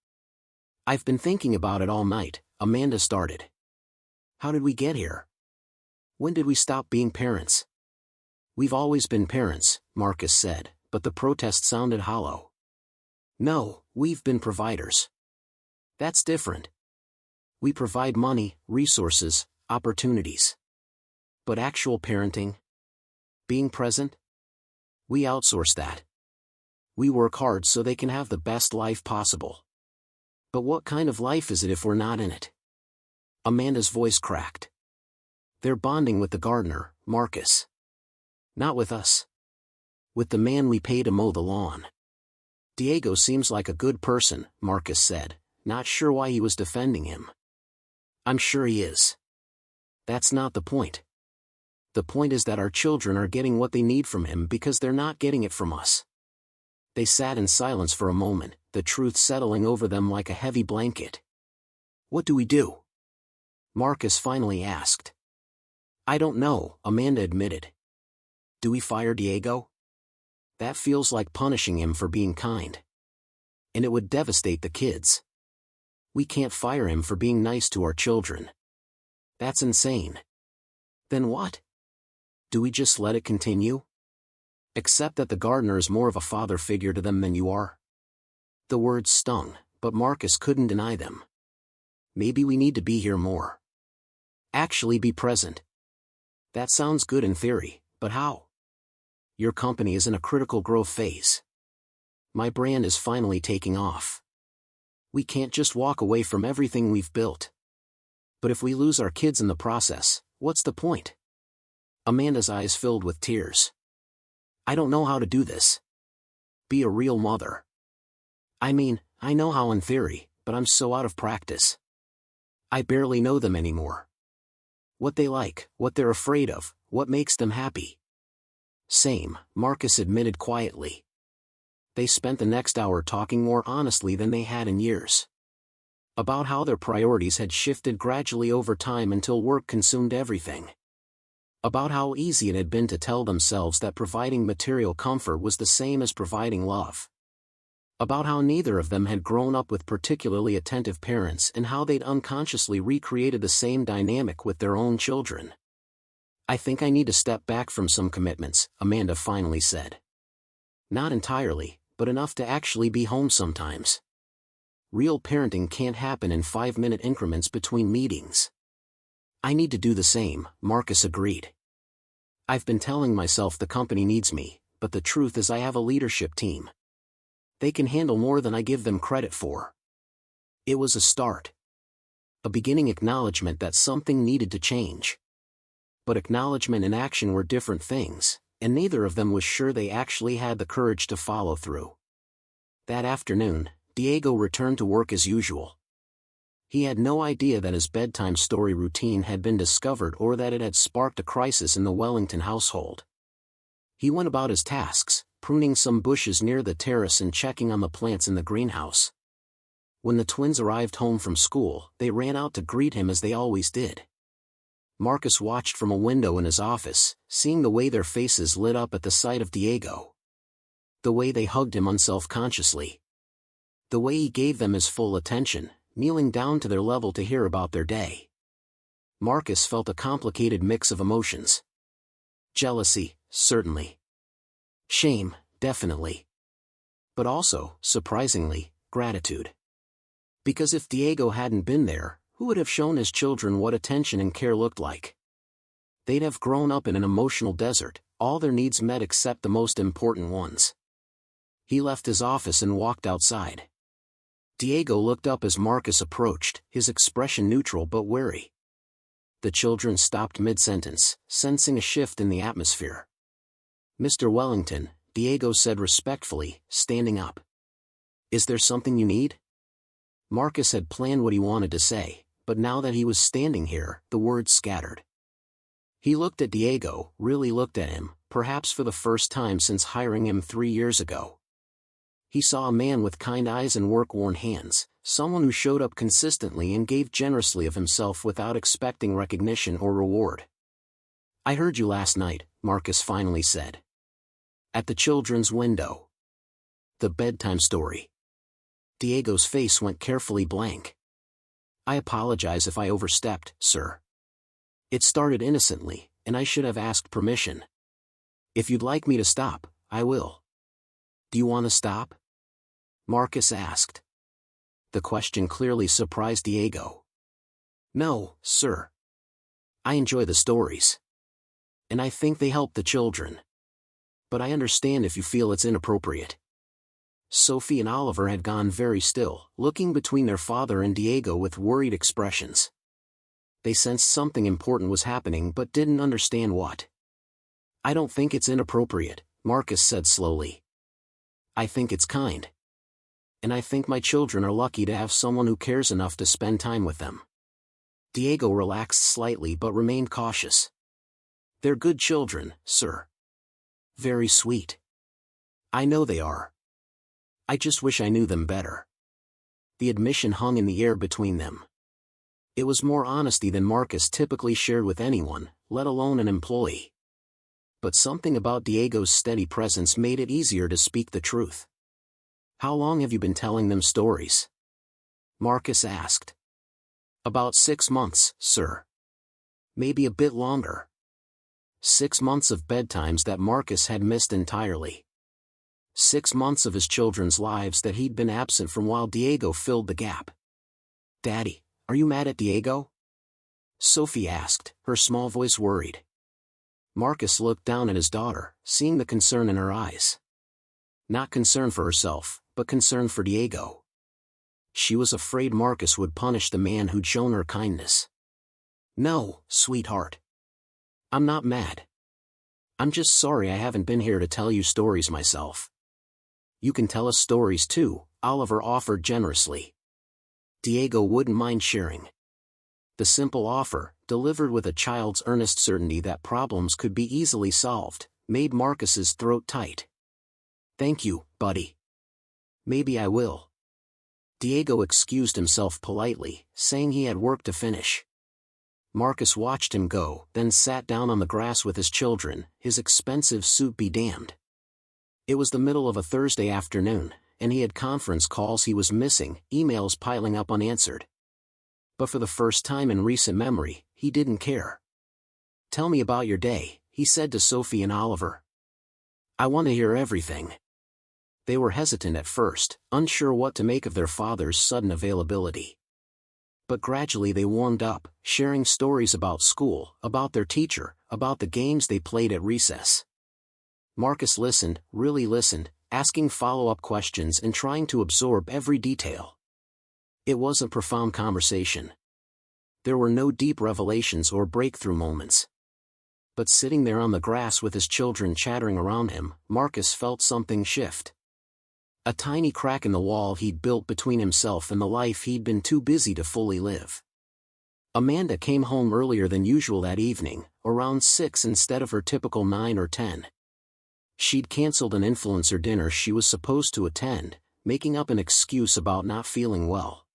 "I've been thinking about it all night," Amanda started. "How did we get here? When did we stop being parents?" "We've always been parents," Marcus said, but the protest sounded hollow. "No, we've been providers. That's different. We provide money, resources, opportunities. But actual parenting? Being present? We outsource that. We work hard so they can have the best life possible. But what kind of life is it if we're not in it?" Amanda's voice cracked. "They're bonding with the gardener, Marcus. Not with us. With the man we pay to mow the lawn." "Diego seems like a good person," Marcus said, not sure why he was defending him. "I'm sure he is. That's not the point. The point is that our children are getting what they need from him because they're not getting it from us." They sat in silence for a moment, the truth settling over them like a heavy blanket. "What do we do?" Marcus finally asked. "I don't know," Amanda admitted. "Do we fire Diego? That feels like punishing him for being kind. And it would devastate the kids. We can't fire him for being nice to our children. That's insane. Then what? Do we just let it continue? Accept that the gardener is more of a father figure to them than you are?" The words stung, but Marcus couldn't deny them. "Maybe we need to be here more. Actually be present. That sounds good in theory, but how? Your company is in a critical growth phase. My brand is finally taking off. We can't just walk away from everything we've built. But if we lose our kids in the process, what's the point?" Amanda's eyes filled with tears. "I don't know how to do this. Be a real mother. I mean, I know how in theory, but I'm so out of practice. I barely know them anymore. What they like, what they're afraid of, what makes them happy. Same, Marcus admitted quietly. They spent the next hour talking more honestly than they had in years. About how their priorities had shifted gradually over time until work consumed everything. About how easy it had been to tell themselves that providing material comfort was the same as providing love. About how neither of them had grown up with particularly attentive parents and how they'd unconsciously recreated the same dynamic with their own children. I think I need to step back from some commitments, Amanda finally said. Not entirely, but enough to actually be home sometimes. Real parenting can't happen in 5-minute increments between meetings. I need to do the same, Marcus agreed. I've been telling myself the company needs me, but the truth is I have a leadership team. They can handle more than I give them credit for. It was a start. A beginning acknowledgement that something needed to change. But acknowledgement and action were different things, and neither of them was sure they actually had the courage to follow through. That afternoon, Diego returned to work as usual. He had no idea that his bedtime story routine had been discovered or that it had sparked a crisis in the Wellington household. He went about his tasks, pruning some bushes near the terrace and checking on the plants in the greenhouse. When the twins arrived home from school, they ran out to greet him as they always did. Marcus watched from a window in his office, seeing the way their faces lit up at the sight of Diego. The way they hugged him unselfconsciously. The way he gave them his full attention, kneeling down to their level to hear about their day. Marcus felt a complicated mix of emotions. Jealousy, certainly. Shame, definitely. But also, surprisingly, gratitude. Because if Diego hadn't been there, who would have shown his children what attention and care looked like? They'd have grown up in an emotional desert, all their needs met except the most important ones. He left his office and walked outside. Diego looked up as Marcus approached, his expression neutral but wary. The children stopped mid-sentence, sensing a shift in the atmosphere. "Mr. Wellington," Diego said respectfully, standing up. "Is there something you need?" Marcus had planned what he wanted to say, but now that he was standing here, the words scattered. He looked at Diego, really looked at him, perhaps for the first time since hiring him 3 years ago. He saw a man with kind eyes and work-worn hands, someone who showed up consistently and gave generously of himself without expecting recognition or reward. "I heard you last night," Marcus finally said. At the children's window. The bedtime story. Diego's face went carefully blank. "I apologize if I overstepped, sir. It started innocently, and I should have asked permission. If you'd like me to stop, I will." "Do you want to stop?" Marcus asked. The question clearly surprised Diego. "No, sir. I enjoy the stories. And I think they help the children. But I understand if you feel it's inappropriate." Sophie and Oliver had gone very still, looking between their father and Diego with worried expressions. They sensed something important was happening but didn't understand what. "I don't think it's inappropriate," Marcus said slowly. "I think it's kind. And I think my children are lucky to have someone who cares enough to spend time with them." Diego relaxed slightly but remained cautious. "They're good children, sir. Very sweet. I know they are. I just wish I knew them better." The admission hung in the air between them. It was more honesty than Marcus typically shared with anyone, let alone an employee. But something about Diego's steady presence made it easier to speak the truth. "How long have you been telling them stories?" Marcus asked. "About 6 months, sir. Maybe a bit longer." 6 months of bedtimes that Marcus had missed entirely. 6 months of his children's lives that he'd been absent from while Diego filled the gap. "Daddy, are you mad at Diego?" Sophie asked, her small voice worried. Marcus looked down at his daughter, seeing the concern in her eyes. Not concern for herself, but concern for Diego. She was afraid Marcus would punish the man who'd shown her kindness. "No, sweetheart. I'm not mad. I'm just sorry I haven't been here to tell you stories myself." "You can tell us stories too," Oliver offered generously. "Diego wouldn't mind sharing." The simple offer, delivered with a child's earnest certainty that problems could be easily solved, made Marcus's throat tight. "Thank you, buddy. Maybe I will." Diego excused himself politely, saying he had work to finish. Marcus watched him go, then sat down on the grass with his children, his expensive suit be damned. It was the middle of a Thursday afternoon, and he had conference calls he was missing, emails piling up unanswered. But for the first time in recent memory, he didn't care. "Tell me about your day," he said to Sophie and Oliver. "I want to hear everything." They were hesitant at first, unsure what to make of their father's sudden availability. But gradually they warmed up, sharing stories about school, about their teacher, about the games they played at recess. Marcus listened, really listened, asking follow-up questions and trying to absorb every detail. It wasn't profound conversation. There were no deep revelations or breakthrough moments. But sitting there on the grass with his children chattering around him, Marcus felt something shift. A tiny crack in the wall he'd built between himself and the life he'd been too busy to fully live. Amanda came home earlier than usual that evening, around 6 instead of her typical 9 or 10. She'd canceled an influencer dinner she was supposed to attend, making up an excuse about not feeling well.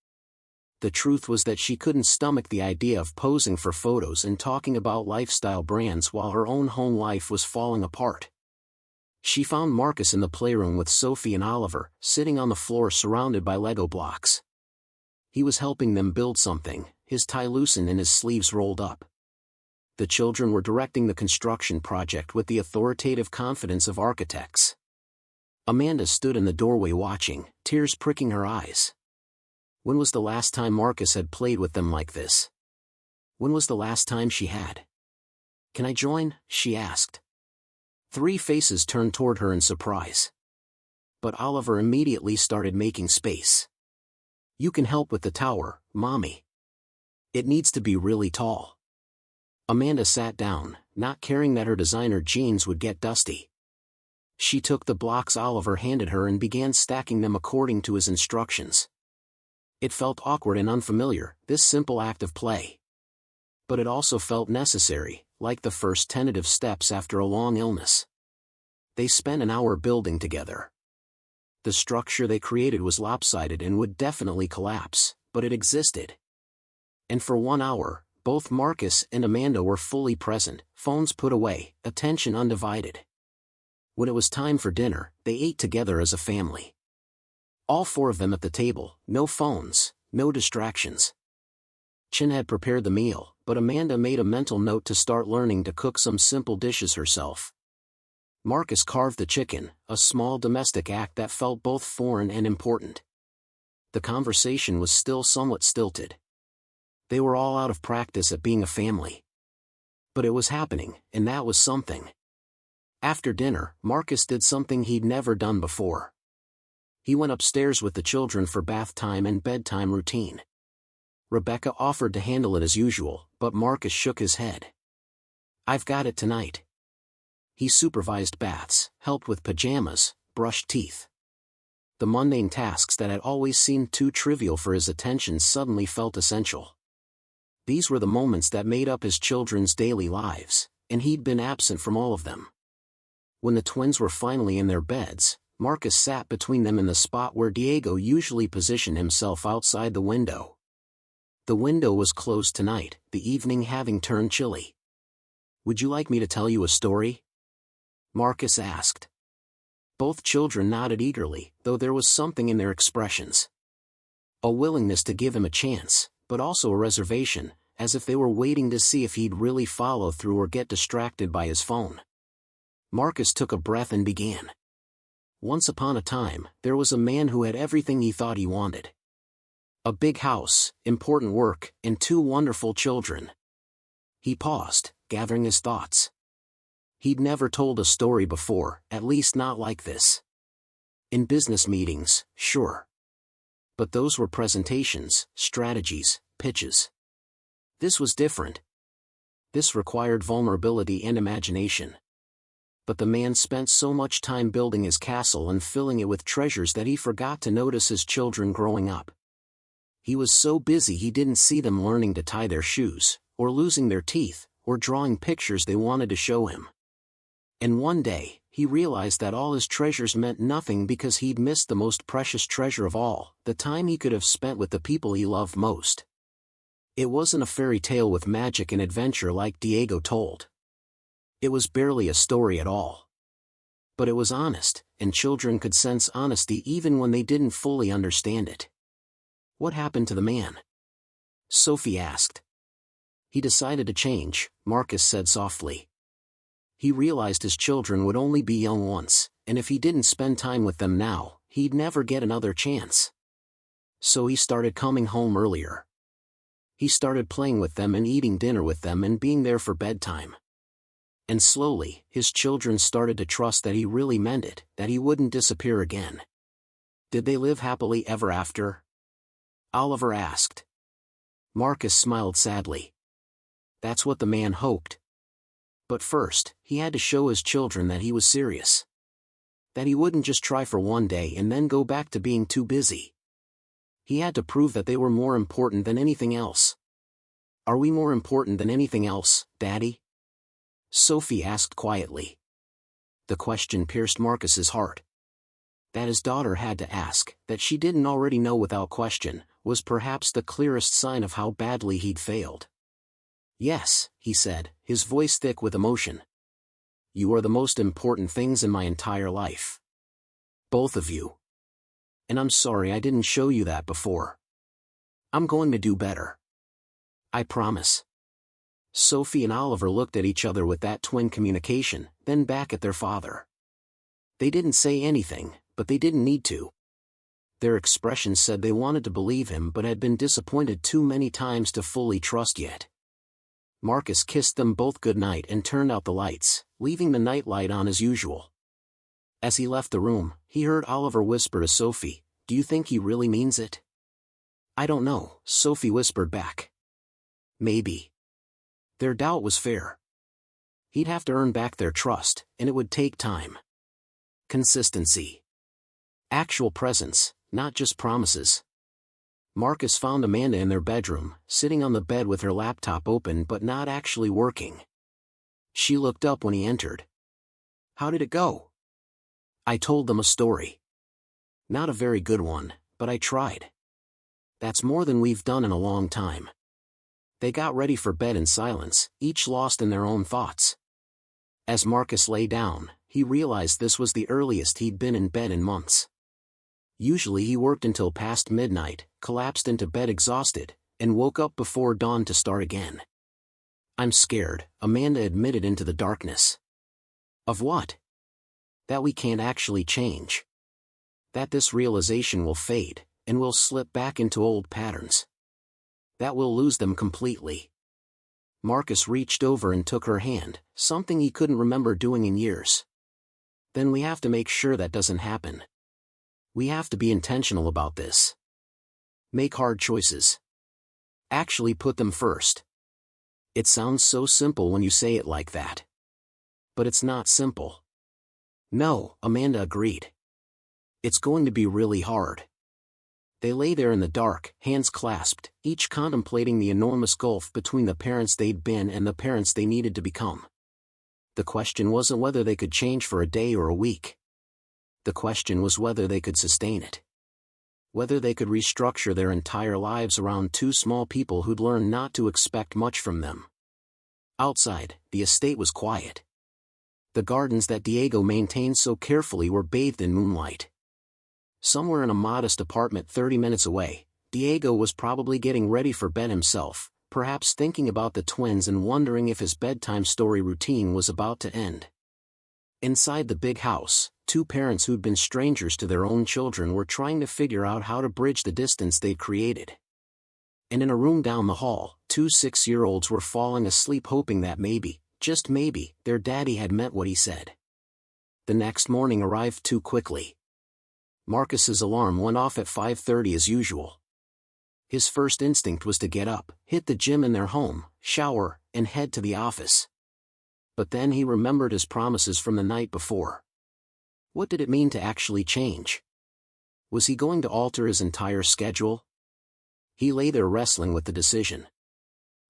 The truth was that she couldn't stomach the idea of posing for photos and talking about lifestyle brands while her own home life was falling apart. She found Marcus in the playroom with Sophie and Oliver, sitting on the floor surrounded by Lego blocks. He was helping them build something, his tie loosened and his sleeves rolled up. The children were directing the construction project with the authoritative confidence of architects. Amanda stood in the doorway watching, tears pricking her eyes. When was the last time Marcus had played with them like this? When was the last time she had? "Can I join?" she asked. 3 faces turned toward her in surprise. But Oliver immediately started making space. "You can help with the tower, Mommy. It needs to be really tall." Amanda sat down, not caring that her designer jeans would get dusty. She took the blocks Oliver handed her and began stacking them according to his instructions. It felt awkward and unfamiliar, this simple act of play. But it also felt necessary, like the first tentative steps after a long illness. They spent an hour building together. The structure they created was lopsided and would definitely collapse, but it existed. And for 1 hour, both Marcus and Amanda were fully present, phones put away, attention undivided. When it was time for dinner, they ate together as a family. All 4 of them at the table, no phones, no distractions. Chin had prepared the meal, but Amanda made a mental note to start learning to cook some simple dishes herself. Marcus carved the chicken, a small domestic act that felt both foreign and important. The conversation was still somewhat stilted. They were all out of practice at being a family. But it was happening, and that was something. After dinner, Marcus did something he'd never done before. He went upstairs with the children for bath time and bedtime routine. Rebecca offered to handle it as usual, but Marcus shook his head. "I've got it tonight." He supervised baths, helped with pajamas, brushed teeth. The mundane tasks that had always seemed too trivial for his attention suddenly felt essential. These were the moments that made up his children's daily lives, and he'd been absent from all of them. When the twins were finally in their beds, Marcus sat between them in the spot where Diego usually positioned himself outside the window. The window was closed tonight, the evening having turned chilly. "Would you like me to tell you a story?" Marcus asked. Both children nodded eagerly, though there was something in their expressions. A willingness to give him a chance, but also a reservation, as if they were waiting to see if he'd really follow through or get distracted by his phone. Marcus took a breath and began. "Once upon a time, there was a man who had everything he thought he wanted. A big house, important work, and 2 wonderful children." He paused, gathering his thoughts. He'd never told a story before, at least not like this. In business meetings, sure. But those were presentations, strategies, pitches. This was different. This required vulnerability and imagination. But the man spent so much time building his castle and filling it with treasures that he forgot to notice his children growing up. He was so busy he didn't see them learning to tie their shoes, or losing their teeth, or drawing pictures they wanted to show him. And one day, he realized that all his treasures meant nothing because he'd missed the most precious treasure of all, the time he could have spent with the people he loved most. It wasn't a fairy tale with magic and adventure like Diego told. It was barely a story at all. But it was honest, and children could sense honesty even when they didn't fully understand it. What happened to the man? Sophie asked. He decided to change, Marcus said softly. He realized his children would only be young once, and if he didn't spend time with them now, he'd never get another chance. So he started coming home earlier. He started playing with them and eating dinner with them and being there for bedtime. And slowly, his children started to trust that he really meant it, that he wouldn't disappear again. Did they live happily ever after? Oliver asked. Marcus smiled sadly. That's what the man hoped. But first, he had to show his children that he was serious. That he wouldn't just try for one day and then go back to being too busy. He had to prove that they were more important than anything else. Are we more important than anything else, Daddy? Sophie asked quietly. The question pierced Marcus's heart. That his daughter had to ask, that she didn't already know without question, was perhaps the clearest sign of how badly he'd failed. Yes, he said, his voice thick with emotion. You are the most important things in my entire life. Both of you. And I'm sorry I didn't show you that before. I'm going to do better. I promise. Sophie and Oliver looked at each other with that twin communication, then back at their father. They didn't say anything, but they didn't need to. Their expressions said they wanted to believe him but had been disappointed too many times to fully trust yet. Marcus kissed them both good night and turned out the lights, leaving the nightlight on as usual. As he left the room, he heard Oliver whisper to Sophie, "Do you think he really means it?" "I don't know," Sophie whispered back. "Maybe." Their doubt was fair. He'd have to earn back their trust, and it would take time. Consistency. Actual presence, not just promises. Marcus found Amanda in their bedroom, sitting on the bed with her laptop open but not actually working. She looked up when he entered. "How did it go?" "I told them a story. Not a very good one, but I tried. That's more than we've done in a long time." They got ready for bed in silence, each lost in their own thoughts. As Marcus lay down, he realized this was the earliest he'd been in bed in months. Usually he worked until past midnight, collapsed into bed exhausted, and woke up before dawn to start again. "I'm scared," Amanda admitted into the darkness. "Of what?" "That we can't actually change. That this realization will fade, and we'll slip back into old patterns. That we'll lose them completely." Marcus reached over and took her hand, something he couldn't remember doing in years. "Then we have to make sure that doesn't happen. We have to be intentional about this. Make hard choices. Actually put them first." It sounds so simple when you say it like that. But it's not simple. "No," Amanda agreed. "It's going to be really hard." They lay there in the dark, hands clasped, each contemplating the enormous gulf between the parents they'd been and the parents they needed to become. The question wasn't whether they could change for a day or a week. The question was whether they could sustain it. Whether they could restructure their entire lives around two small people who'd learned not to expect much from them. Outside, the estate was quiet. The gardens that Diego maintained so carefully were bathed in moonlight. Somewhere in a modest apartment 30 minutes away, Diego was probably getting ready for bed himself, perhaps thinking about the twins and wondering if his bedtime story routine was about to end. Inside the big house, two parents who'd been strangers to their own children were trying to figure out how to bridge the distance they'd created. And in a room down the hall, two 6-year-olds were falling asleep hoping that maybe, just maybe, their daddy had meant what he said. The next morning arrived too quickly. Marcus's alarm went off at 5:30 as usual. His first instinct was to get up, hit the gym in their home, shower, and head to the office. But then he remembered his promises from the night before. What did it mean to actually change? Was he going to alter his entire schedule? He lay there wrestling with the decision.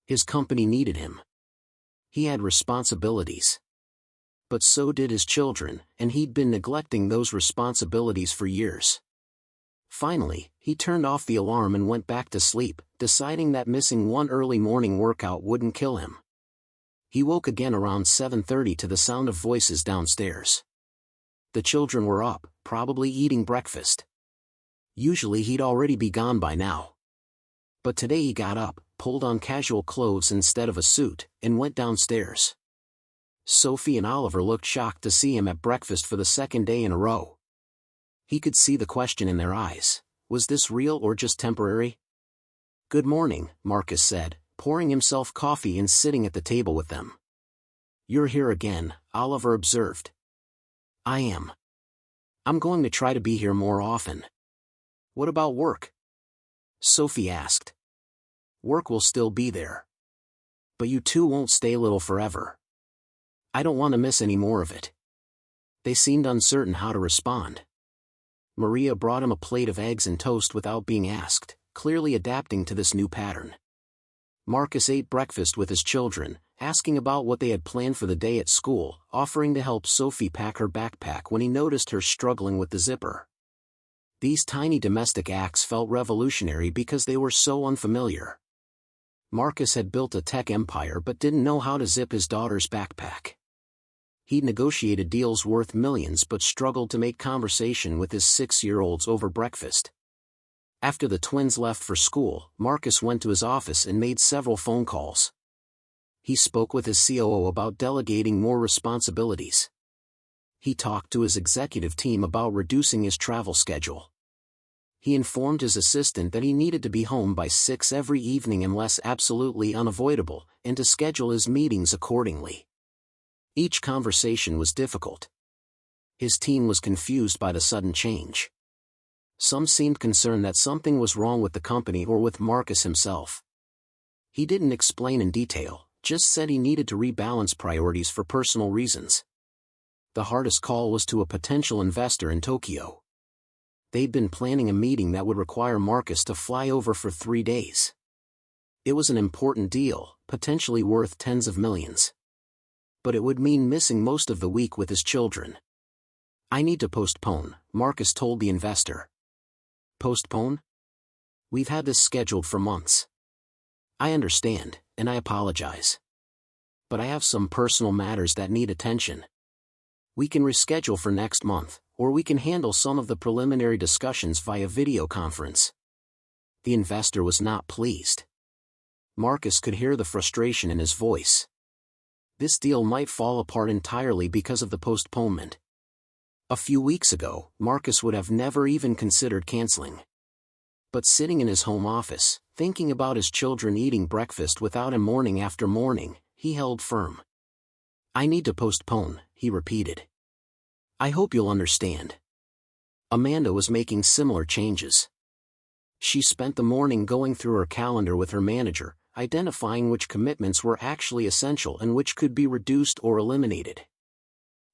His company needed him. He had responsibilities. But so did his children, and he'd been neglecting those responsibilities for years. Finally, he turned off the alarm and went back to sleep, deciding that missing one early morning workout wouldn't kill him. He woke again around 7:30 to the sound of voices downstairs. The children were up, probably eating breakfast. Usually he'd already be gone by now. But today he got up, pulled on casual clothes instead of a suit, and went downstairs. Sophie and Oliver looked shocked to see him at breakfast for the second day in a row. He could see the question in their eyes. Was this real or just temporary? "Good morning," Marcus said, pouring himself coffee and sitting at the table with them. "You're here again," Oliver observed. "I am. I'm going to try to be here more often." "What about work?" Sophie asked. "Work will still be there. But you two won't stay little forever. I don't want to miss any more of it." They seemed uncertain how to respond. Maria brought him a plate of eggs and toast without being asked, clearly adapting to this new pattern. Marcus ate breakfast with his children, asking about what they had planned for the day at school, offering to help Sophie pack her backpack when he noticed her struggling with the zipper. These tiny domestic acts felt revolutionary because they were so unfamiliar. Marcus had built a tech empire but didn't know how to zip his daughter's backpack. He'd negotiated deals worth millions but struggled to make conversation with his 6-year-olds over breakfast. After the twins left for school, Marcus went to his office and made several phone calls. He spoke with his COO about delegating more responsibilities. He talked to his executive team about reducing his travel schedule. He informed his assistant that he needed to be home by 6 every evening unless absolutely unavoidable, and to schedule his meetings accordingly. Each conversation was difficult. His team was confused by the sudden change. Some seemed concerned that something was wrong with the company or with Marcus himself. He didn't explain in detail, just said he needed to rebalance priorities for personal reasons. The hardest call was to a potential investor in Tokyo. They'd been planning a meeting that would require Marcus to fly over for 3 days. It was an important deal, potentially worth tens of millions. But it would mean missing most of the week with his children. "I need to postpone," Marcus told the investor. "Postpone? We've had this scheduled for months. I understand, and I apologize. But I have some personal matters that need attention. We can reschedule for next month, or we can handle some of the preliminary discussions via video conference." The investor was not pleased. Marcus could hear the frustration in his voice. This deal might fall apart entirely because of the postponement. A few weeks ago, Marcus would have never even considered canceling. But sitting in his home office, thinking about his children eating breakfast without him morning after morning, he held firm. "I need to postpone," he repeated. "I hope you'll understand." Amanda was making similar changes. She spent the morning going through her calendar with her manager, identifying which commitments were actually essential and which could be reduced or eliminated.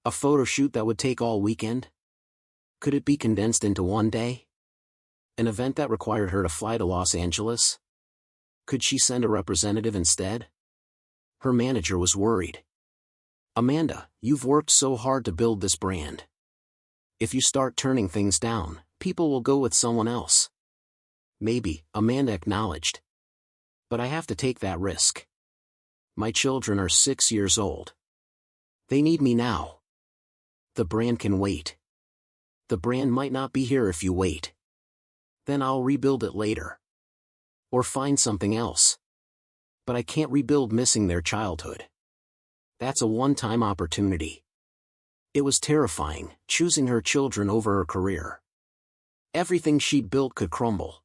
A photo shoot that would take all weekend? Could it be condensed into one day? An event that required her to fly to Los Angeles? Could she send a representative instead? Her manager was worried. "Amanda, you've worked so hard to build this brand. If you start turning things down, people will go with someone else." "Maybe," Amanda acknowledged. "But I have to take that risk. My children are 6 years old. They need me now. The brand can wait. The brand might not be here if you wait. Then I'll rebuild it later. Or find something else. But I can't rebuild missing their childhood. That's a one-time opportunity." It was terrifying, choosing her children over her career. Everything she'd built could crumble.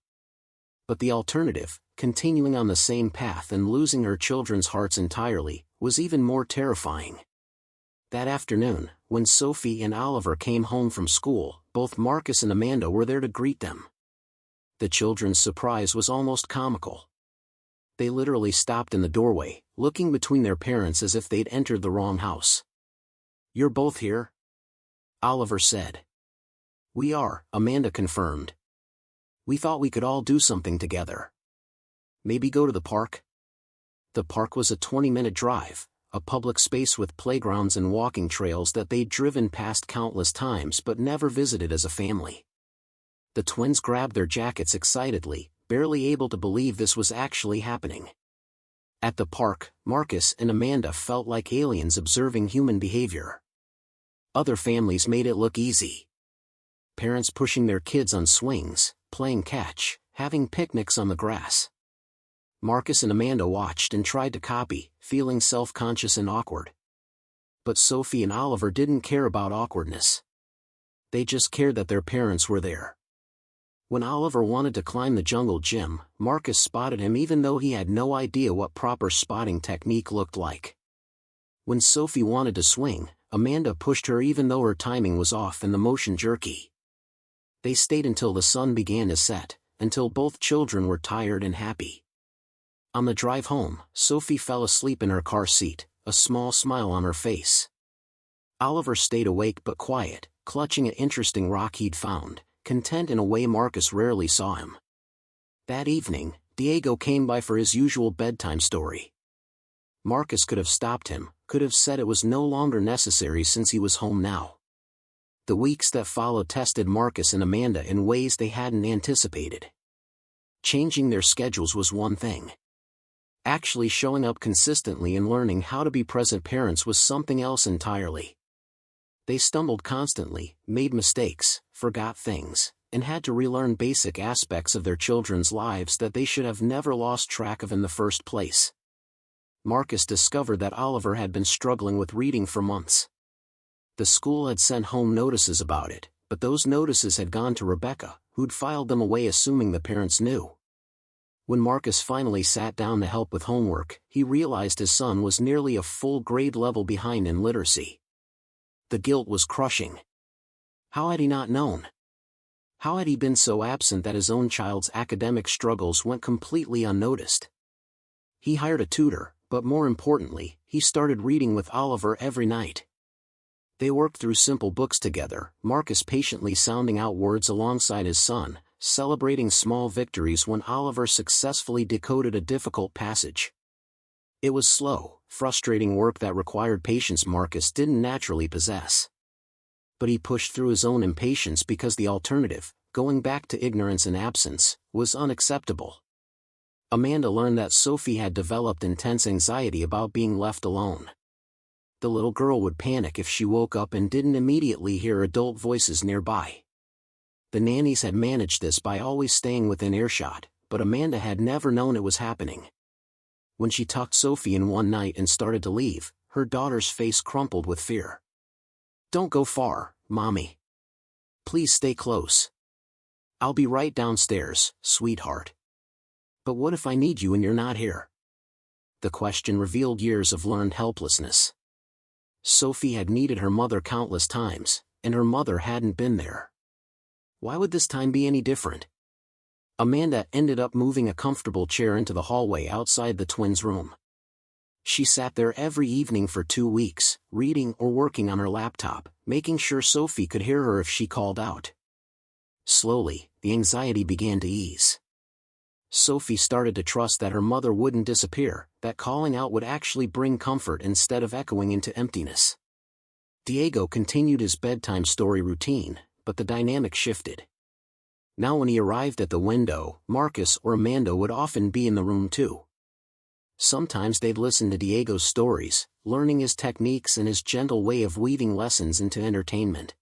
But the alternative, continuing on the same path and losing her children's hearts entirely, was even more terrifying. That afternoon, when Sophie and Oliver came home from school, both Marcus and Amanda were there to greet them. The children's surprise was almost comical. They literally stopped in the doorway, looking between their parents as if they'd entered the wrong house. "You're both here?" Oliver said. "We are," Amanda confirmed. "We thought we could all do something together." maybe go to the park? The park was a 20-minute drive, a public space with playgrounds and walking trails that they'd driven past countless times but never visited as a family. The twins grabbed their jackets excitedly, barely able to believe this was actually happening. At the park, Marcus and Amanda felt like aliens observing human behavior. Other families made it look easy. Parents pushing their kids on swings, playing catch, having picnics on the grass. Marcus and Amanda watched and tried to copy, feeling self-conscious and awkward. But Sophie and Oliver didn't care about awkwardness. They just cared that their parents were there. When Oliver wanted to climb the jungle gym, Marcus spotted him even though he had no idea what proper spotting technique looked like. When Sophie wanted to swing, Amanda pushed her even though her timing was off and the motion jerky. They stayed until the sun began to set, until both children were tired and happy. On the drive home, Sophie fell asleep in her car seat, a small smile on her face. Oliver stayed awake but quiet, clutching an interesting rock he'd found, content in a way Marcus rarely saw him. That evening, Diego came by for his usual bedtime story. Marcus could have stopped him, could have said it was no longer necessary since he was home now. The weeks that followed tested Marcus and Amanda in ways they hadn't anticipated. Changing their schedules was one thing. Actually showing up consistently and learning how to be present parents was something else entirely. They stumbled constantly, made mistakes, forgot things, and had to relearn basic aspects of their children's lives that they should have never lost track of in the first place. Marcus discovered that Oliver had been struggling with reading for months. The school had sent home notices about it, but those notices had gone to Rebecca, who'd filed them away assuming the parents knew. When Marcus finally sat down to help with homework, he realized his son was nearly a full grade level behind in literacy. The guilt was crushing. How had he not known? How had he been so absent that his own child's academic struggles went completely unnoticed? He hired a tutor, but more importantly, he started reading with Oliver every night. They worked through simple books together, Marcus patiently sounding out words alongside his son, celebrating small victories when Oliver successfully decoded a difficult passage. It was slow, frustrating work that required patience Marcus didn't naturally possess. But he pushed through his own impatience because the alternative, going back to ignorance and absence, was unacceptable. Amanda learned that Sophie had developed intense anxiety about being left alone. The little girl would panic if she woke up and didn't immediately hear adult voices nearby. The nannies had managed this by always staying within earshot, but Amanda had never known it was happening. When she tucked Sophie in one night and started to leave, her daughter's face crumpled with fear. "Don't go far, Mommy. Please stay close. I'll be right downstairs, sweetheart." "But what if I need you and you're not here?" The question revealed years of learned helplessness. Sophie had needed her mother countless times, and her mother hadn't been there. Why would this time be any different? Amanda ended up moving a comfortable chair into the hallway outside the twins' room. She sat there every evening for 2 weeks, reading or working on her laptop, making sure Sophie could hear her if she called out. Slowly, the anxiety began to ease. Sophie started to trust that her mother wouldn't disappear, that calling out would actually bring comfort instead of echoing into emptiness. Diego continued his bedtime story routine, but the dynamic shifted. Now when he arrived at the window, Marcus or Amanda would often be in the room too. Sometimes they'd listen to Diego's stories, learning his techniques and his gentle way of weaving lessons into entertainment.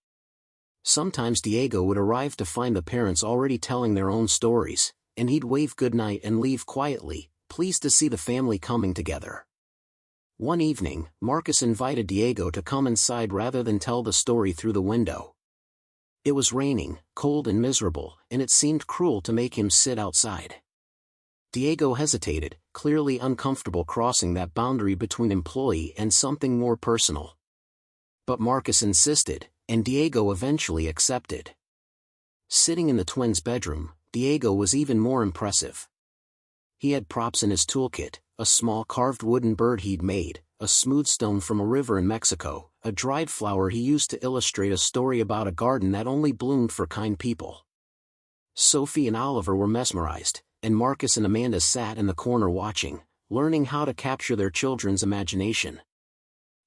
Sometimes Diego would arrive to find the parents already telling their own stories, and he'd wave goodnight and leave quietly, pleased to see the family coming together. One evening, Marcus invited Diego to come inside rather than tell the story through the window. It was raining, cold and miserable, and it seemed cruel to make him sit outside. Diego hesitated, clearly uncomfortable crossing that boundary between employee and something more personal. But Marcus insisted, and Diego eventually accepted. Sitting in the twins' bedroom, Diego was even more impressive. He had props in his toolkit, a small carved wooden bird he'd made, a smooth stone from a river in Mexico, a dried flower he used to illustrate a story about a garden that only bloomed for kind people. Sophie and Oliver were mesmerized, and Marcus and Amanda sat in the corner watching, learning how to capture their children's imagination.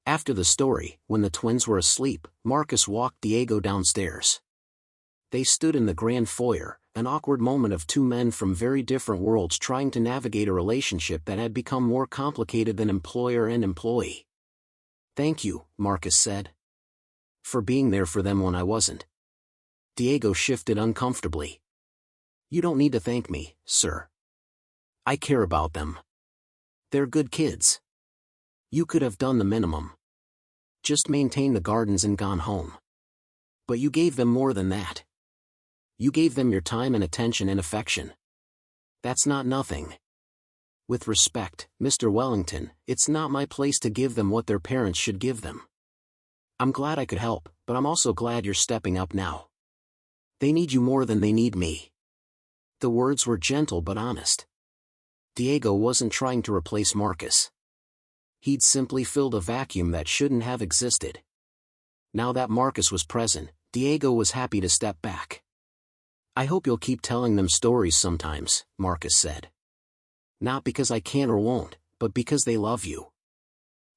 After the story, when the twins were asleep, Marcus walked Diego downstairs. They stood in the grand foyer, an awkward moment of two men from very different worlds trying to navigate a relationship that had become more complicated than employer and employee. "Thank you," Marcus said. "For being there for them when I wasn't." Diego shifted uncomfortably. "You don't need to thank me, sir. I care about them. They're good kids. You could have done the minimum. Just maintain the gardens and gone home. But you gave them more than that. You gave them your time and attention and affection. That's not nothing. With respect, Mr. Wellington, it's not my place to give them what their parents should give them. I'm glad I could help, but I'm also glad you're stepping up now. They need you more than they need me." The words were gentle but honest. Diego wasn't trying to replace Marcus. He'd simply filled a vacuum that shouldn't have existed. Now that Marcus was present, Diego was happy to step back. "I hope you'll keep telling them stories sometimes," Marcus said. "Not because I can or won't, but because they love you.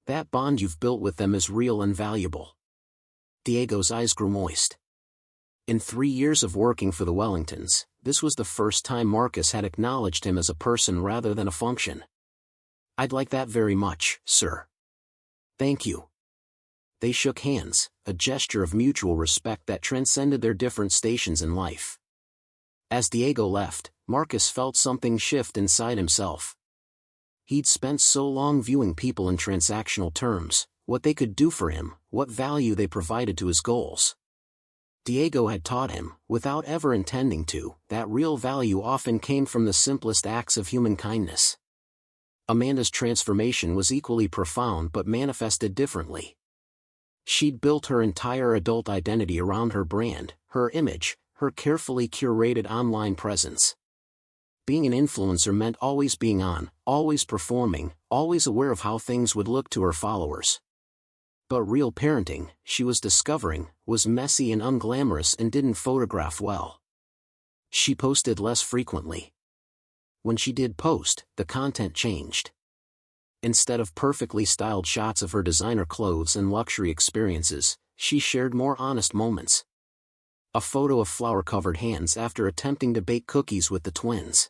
That bond you've built with them is real and valuable." Diego's eyes grew moist. In 3 years of working for the Wellingtons, this was the first time Marcus had acknowledged him as a person rather than a function. "I'd like that very much, sir." "Thank you." They shook hands, a gesture of mutual respect that transcended their different stations in life. As Diego left, Marcus felt something shift inside himself. He'd spent so long viewing people in transactional terms, what they could do for him, what value they provided to his goals. Diego had taught him, without ever intending to, that real value often came from the simplest acts of human kindness. Amanda's transformation was equally profound but manifested differently. She'd built her entire adult identity around her brand, her image, her carefully curated online presence. Being an influencer meant always being on, always performing, always aware of how things would look to her followers. But real parenting, she was discovering, was messy and unglamorous and didn't photograph well. She posted less frequently. When she did post, the content changed. Instead of perfectly styled shots of her designer clothes and luxury experiences, she shared more honest moments. A photo of flour-covered hands after attempting to bake cookies with the twins.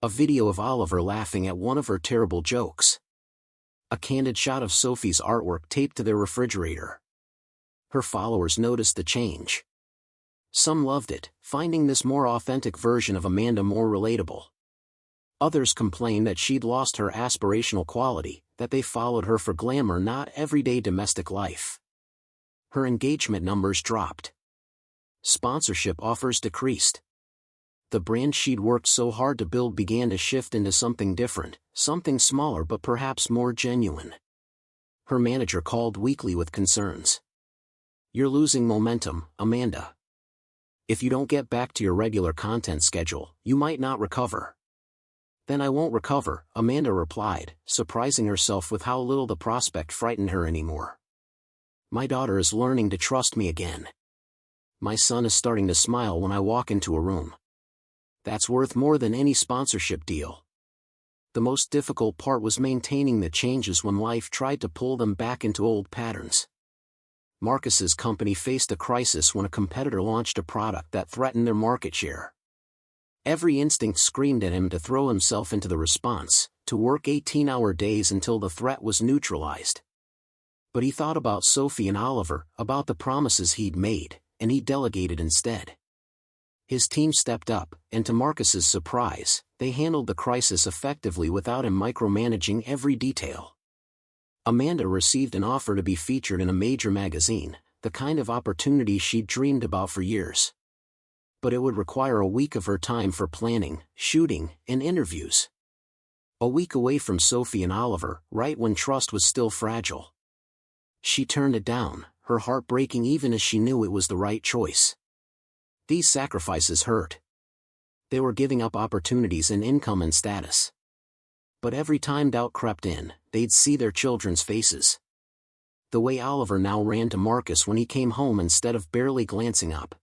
A video of Oliver laughing at one of her terrible jokes. A candid shot of Sophie's artwork taped to their refrigerator. Her followers noticed the change. Some loved it, finding this more authentic version of Amanda more relatable. Others complained that she'd lost her aspirational quality, that they followed her for glamour, not everyday domestic life. Her engagement numbers dropped. Sponsorship offers decreased. The brand she'd worked so hard to build began to shift into something different, something smaller but perhaps more genuine. Her manager called weekly with concerns. "You're losing momentum, Amanda. If you don't get back to your regular content schedule, you might not recover." "Then I won't recover," Amanda replied, surprising herself with how little the prospect frightened her anymore. "My daughter is learning to trust me again. My son is starting to smile when I walk into a room. That's worth more than any sponsorship deal." The most difficult part was maintaining the changes when life tried to pull them back into old patterns. Marcus's company faced a crisis when a competitor launched a product that threatened their market share. Every instinct screamed at him to throw himself into the response, to work 18-hour days until the threat was neutralized. But he thought about Sophie and Oliver, about the promises he'd made, and he delegated instead. His team stepped up, and to Marcus's surprise, they handled the crisis effectively without him micromanaging every detail. Amanda received an offer to be featured in a major magazine, the kind of opportunity she'd dreamed about for years. But it would require a week of her time for planning, shooting, and interviews. A week away from Sophie and Oliver, right when trust was still fragile. She turned it down, her heart breaking even as she knew it was the right choice. These sacrifices hurt. They were giving up opportunities and income and status. But every time doubt crept in, they'd see their children's faces. The way Oliver now ran to Marcus when he came home instead of barely glancing up.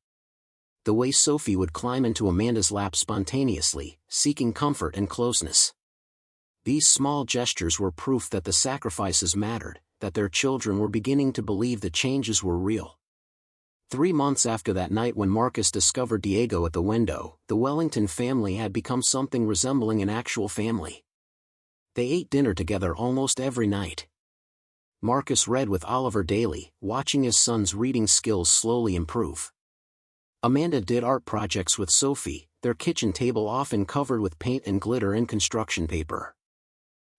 The way Sophie would climb into Amanda's lap spontaneously, seeking comfort and closeness. These small gestures were proof that the sacrifices mattered, that their children were beginning to believe the changes were real. 3 months after that night when Marcus discovered Diego at the window, the Wellington family had become something resembling an actual family. They ate dinner together almost every night. Marcus read with Oliver daily, watching his son's reading skills slowly improve. Amanda did art projects with Sophie, their kitchen table often covered with paint and glitter and construction paper.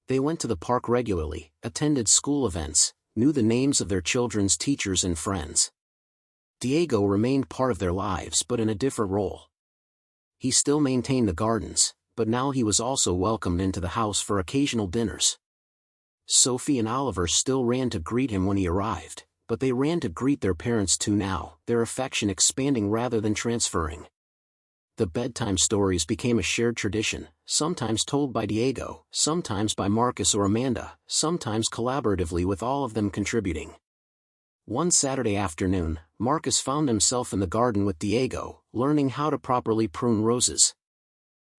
They went to the park regularly, attended school events, knew the names of their children's teachers and friends. Diego remained part of their lives but in a different role. He still maintained the gardens, but now he was also welcomed into the house for occasional dinners. Sophie and Oliver still ran to greet him when he arrived, but they ran to greet their parents too now, their affection expanding rather than transferring. The bedtime stories became a shared tradition, sometimes told by Diego, sometimes by Marcus or Amanda, sometimes collaboratively with all of them contributing. One Saturday afternoon, Marcus found himself in the garden with Diego, learning how to properly prune roses.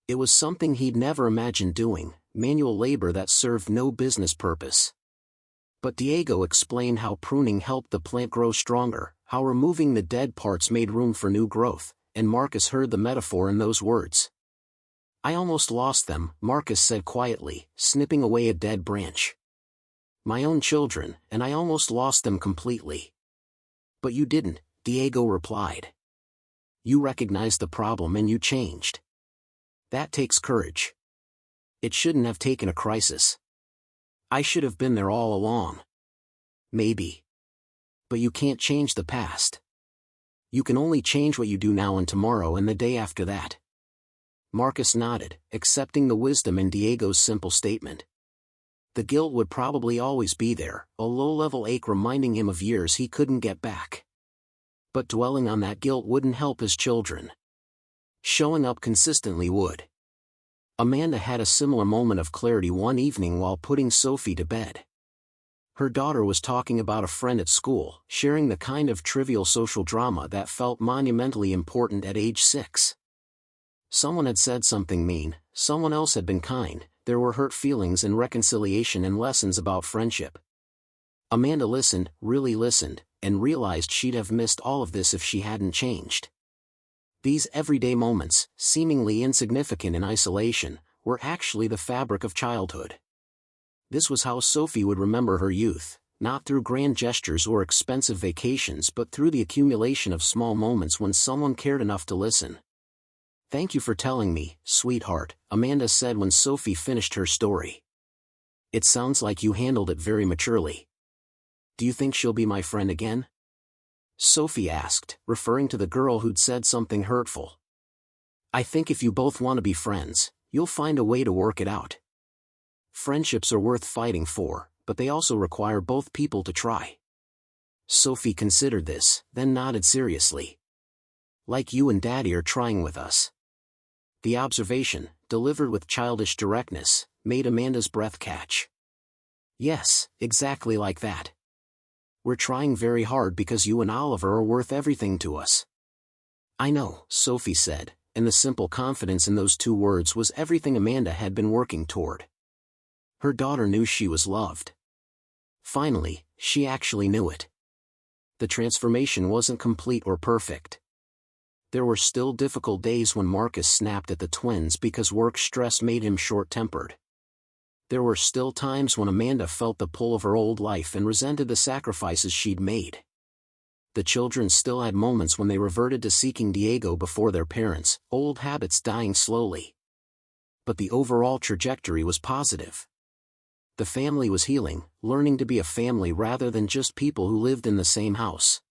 It was something he'd never imagined doing, manual labor that served no business purpose. But Diego explained how pruning helped the plant grow stronger, how removing the dead parts made room for new growth, and Marcus heard the metaphor in those words. "I almost lost them," Marcus said quietly, snipping away a dead branch. "My own children, and I almost lost them completely." "But you didn't," Diego replied. "You recognized the problem and you changed. That takes courage. It shouldn't have taken a crisis. I should have been there all along. Maybe. But you can't change the past. You can only change what you do now and tomorrow and the day after that." Marcus nodded, accepting the wisdom in Diego's simple statement. The guilt would probably always be there, a low-level ache reminding him of years he couldn't get back. But dwelling on that guilt wouldn't help his children. Showing up consistently would. Amanda had a similar moment of clarity one evening while putting Sophie to bed. Her daughter was talking about a friend at school, sharing the kind of trivial social drama that felt monumentally important at age 6. Someone had said something mean, someone else had been kind, there were hurt feelings and reconciliation and lessons about friendship. Amanda listened, really listened, and realized she'd have missed all of this if she hadn't changed. These everyday moments, seemingly insignificant in isolation, were actually the fabric of childhood. This was how Sophie would remember her youth, not through grand gestures or expensive vacations but through the accumulation of small moments when someone cared enough to listen. "Thank you for telling me, sweetheart," Amanda said when Sophie finished her story. "It sounds like you handled it very maturely. Do you think she'll be my friend again?" Sophie asked, referring to the girl who'd said something hurtful. "I think if you both want to be friends, you'll find a way to work it out. Friendships are worth fighting for, but they also require both people to try." Sophie considered this, then nodded seriously. "Like you and Daddy are trying with us." The observation, delivered with childish directness, made Amanda's breath catch. "Yes, exactly like that. We're trying very hard because you and Oliver are worth everything to us." "I know," Sophie said, and the simple confidence in those 2 words was everything Amanda had been working toward. Her daughter knew she was loved. Finally, she actually knew it. The transformation wasn't complete or perfect. There were still difficult days when Marcus snapped at the twins because work stress made him short-tempered. There were still times when Amanda felt the pull of her old life and resented the sacrifices she'd made. The children still had moments when they reverted to seeking Diego before their parents, old habits dying slowly. But the overall trajectory was positive. The family was healing, learning to be a family rather than just people who lived in the same house.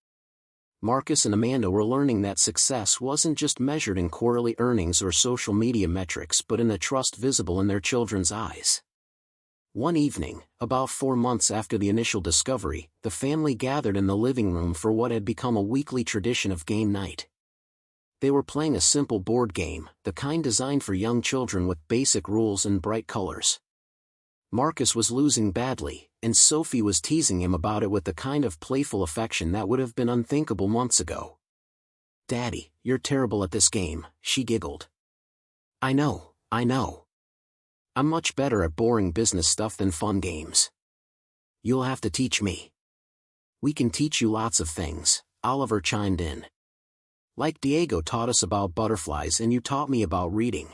Marcus and Amanda were learning that success wasn't just measured in quarterly earnings or social media metrics but in the trust visible in their children's eyes. One evening, about 4 months after the initial discovery, the family gathered in the living room for what had become a weekly tradition of game night. They were playing a simple board game, the kind designed for young children with basic rules and bright colors. Marcus was losing badly, and Sophie was teasing him about it with the kind of playful affection that would have been unthinkable months ago. "Daddy, you're terrible at this game," she giggled. I know. I'm much better at boring business stuff than fun games. You'll have to teach me. We can teach you lots of things, Oliver chimed in. Like Diego taught us about butterflies and you taught me about reading.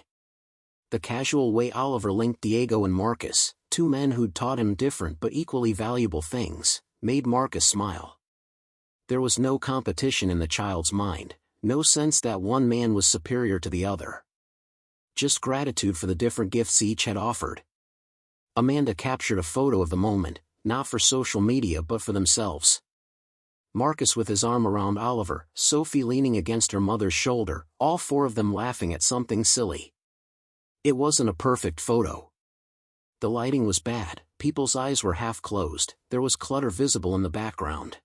The casual way Oliver linked Diego and Marcus, two men who'd taught him different but equally valuable things, made Marcus smile. There was no competition in the child's mind, no sense that one man was superior to the other. Just gratitude for the different gifts each had offered. Amanda captured a photo of the moment, not for social media but for themselves. Marcus with his arm around Oliver, Sophie leaning against her mother's shoulder, all four of them laughing at something silly. It wasn't a perfect photo. The lighting was bad, people's eyes were half closed, there was clutter visible in the background.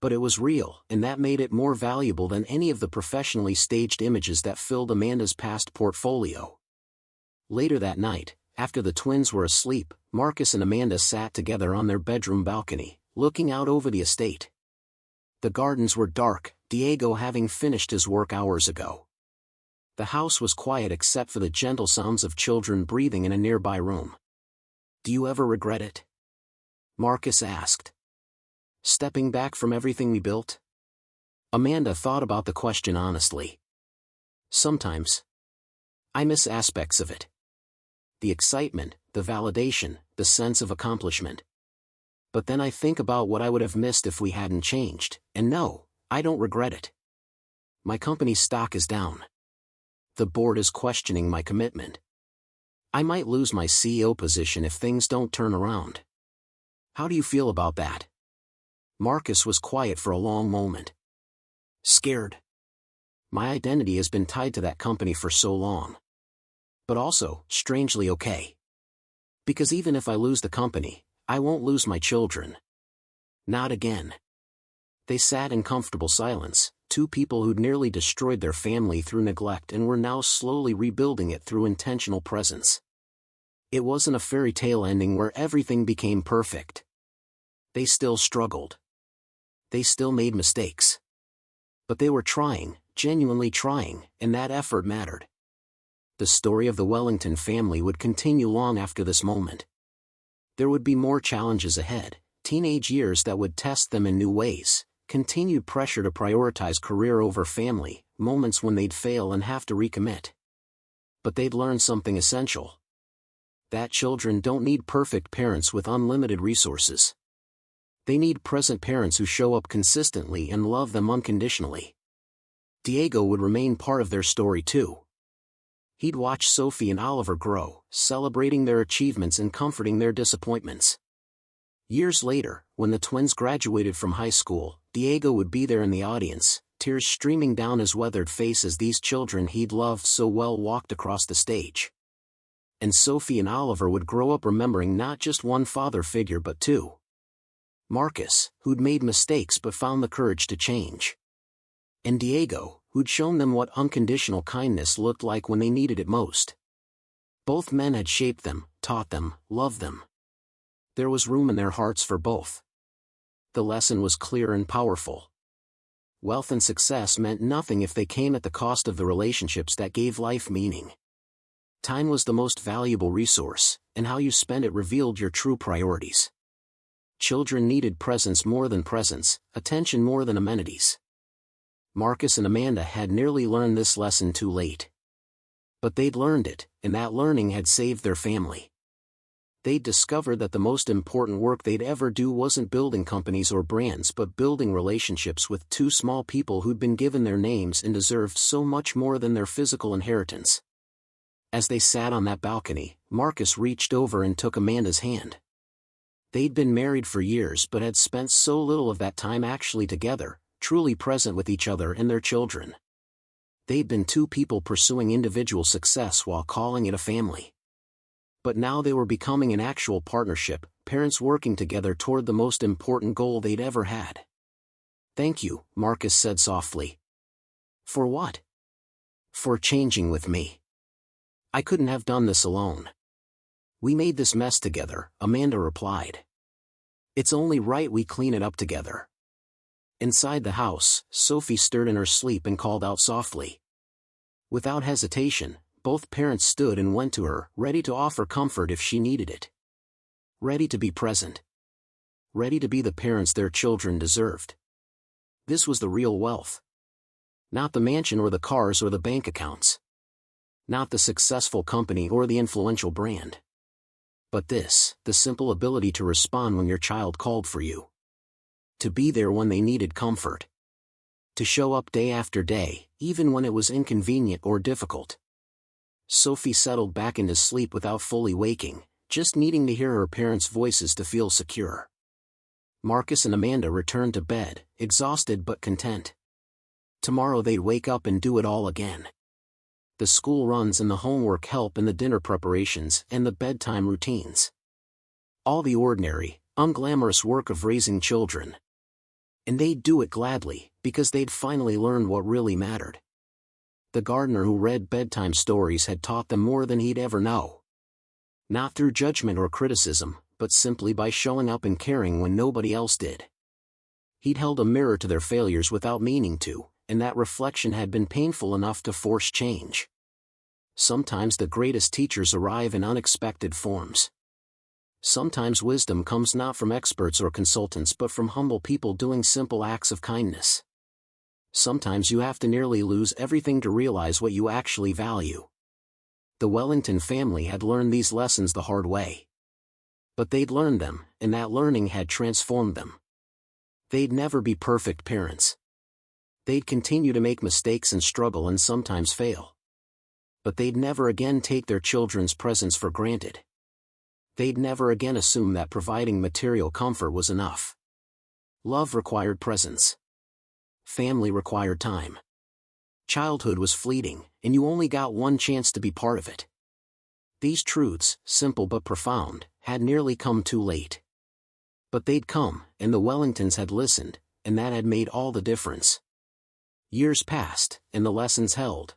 But it was real, and that made it more valuable than any of the professionally staged images that filled Amanda's past portfolio. Later that night, after the twins were asleep, Marcus and Amanda sat together on their bedroom balcony, looking out over the estate. The gardens were dark, Diego having finished his work hours ago. The house was quiet except for the gentle sounds of children breathing in a nearby room. "Do you ever regret it?" Marcus asked. "Stepping back from everything we built?" Amanda thought about the question honestly. "Sometimes. I miss aspects of it. The excitement, the validation, the sense of accomplishment. But then I think about what I would have missed if we hadn't changed, and no, I don't regret it. My company's stock is down. The board is questioning my commitment. I might lose my CEO position if things don't turn around. How do you feel about that?" Marcus was quiet for a long moment. "Scared. My identity has been tied to that company for so long. But also, strangely okay. Because even if I lose the company, I won't lose my children. Not again." They sat in comfortable silence, two people who'd nearly destroyed their family through neglect and were now slowly rebuilding it through intentional presence. It wasn't a fairy tale ending where everything became perfect. They still struggled. They still made mistakes. But they were trying, genuinely trying, and that effort mattered. The story of the Wellington family would continue long after this moment. There would be more challenges ahead, teenage years that would test them in new ways, continued pressure to prioritize career over family, moments when they'd fail and have to recommit. But they'd learn something essential. That children don't need perfect parents with unlimited resources. They need present parents who show up consistently and love them unconditionally. Diego would remain part of their story too. He'd watch Sophie and Oliver grow, celebrating their achievements and comforting their disappointments. Years later, when the twins graduated from high school, Diego would be there in the audience, tears streaming down his weathered face as these children he'd loved so well walked across the stage. And Sophie and Oliver would grow up remembering not just one father figure but two. Marcus, who'd made mistakes but found the courage to change. And Diego, who'd shown them what unconditional kindness looked like when they needed it most. Both men had shaped them, taught them, loved them. There was room in their hearts for both. The lesson was clear and powerful. Wealth and success meant nothing if they came at the cost of the relationships that gave life meaning. Time was the most valuable resource, and how you spent it revealed your true priorities. Children needed presence more than presents, attention more than amenities. Marcus and Amanda had nearly learned this lesson too late. But they'd learned it, and that learning had saved their family. They'd discovered that the most important work they'd ever do wasn't building companies or brands but building relationships with two small people who'd been given their names and deserved so much more than their physical inheritance. As they sat on that balcony, Marcus reached over and took Amanda's hand. They'd been married for years but had spent so little of that time actually together, truly present with each other and their children. They'd been two people pursuing individual success while calling it a family. But now they were becoming an actual partnership, parents working together toward the most important goal they'd ever had. "Thank you," Marcus said softly. "For what?" "For changing with me. I couldn't have done this alone." "We made this mess together," Amanda replied. "It's only right we clean it up together." Inside the house, Sophie stirred in her sleep and called out softly. Without hesitation, both parents stood and went to her, ready to offer comfort if she needed it. Ready to be present. Ready to be the parents their children deserved. This was the real wealth. Not the mansion or the cars or the bank accounts. Not the successful company or the influential brand. But this, the simple ability to respond when your child called for you. To be there when they needed comfort. To show up day after day, even when it was inconvenient or difficult. Sophie settled back into sleep without fully waking, just needing to hear her parents' voices to feel secure. Marcus and Amanda returned to bed, exhausted but content. Tomorrow they'd wake up and do it all again. The school runs and the homework help and the dinner preparations and the bedtime routines. All the ordinary, unglamorous work of raising children. And they'd do it gladly, because they'd finally learned what really mattered. The gardener who read bedtime stories had taught them more than he'd ever know. Not through judgment or criticism, but simply by showing up and caring when nobody else did. He'd held a mirror to their failures without meaning to, and that reflection had been painful enough to force change. Sometimes the greatest teachers arrive in unexpected forms. Sometimes wisdom comes not from experts or consultants but from humble people doing simple acts of kindness. Sometimes you have to nearly lose everything to realize what you actually value. The Wellington family had learned these lessons the hard way. But they'd learned them, and that learning had transformed them. They'd never be perfect parents. They'd continue to make mistakes and struggle and sometimes fail. But they'd never again take their children's presence for granted. They'd never again assume that providing material comfort was enough. Love required presence. Family required time. Childhood was fleeting, and you only got one chance to be part of it. These truths, simple but profound, had nearly come too late. But they'd come, and the Wellingtons had listened, and that had made all the difference. Years passed, and the lessons held.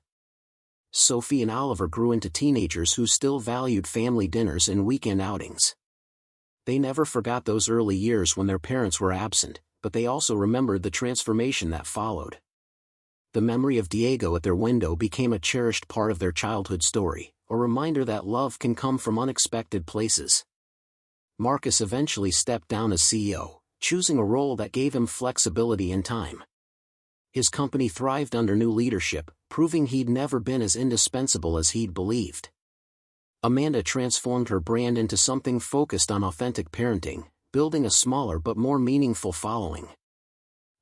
Sophie and Oliver grew into teenagers who still valued family dinners and weekend outings. They never forgot those early years when their parents were absent, but they also remembered the transformation that followed. The memory of Diego at their window became a cherished part of their childhood story, a reminder that love can come from unexpected places. Marcus eventually stepped down as CEO, choosing a role that gave him flexibility and time. His company thrived under new leadership, proving he'd never been as indispensable as he'd believed. Amanda transformed her brand into something focused on authentic parenting, building a smaller but more meaningful following.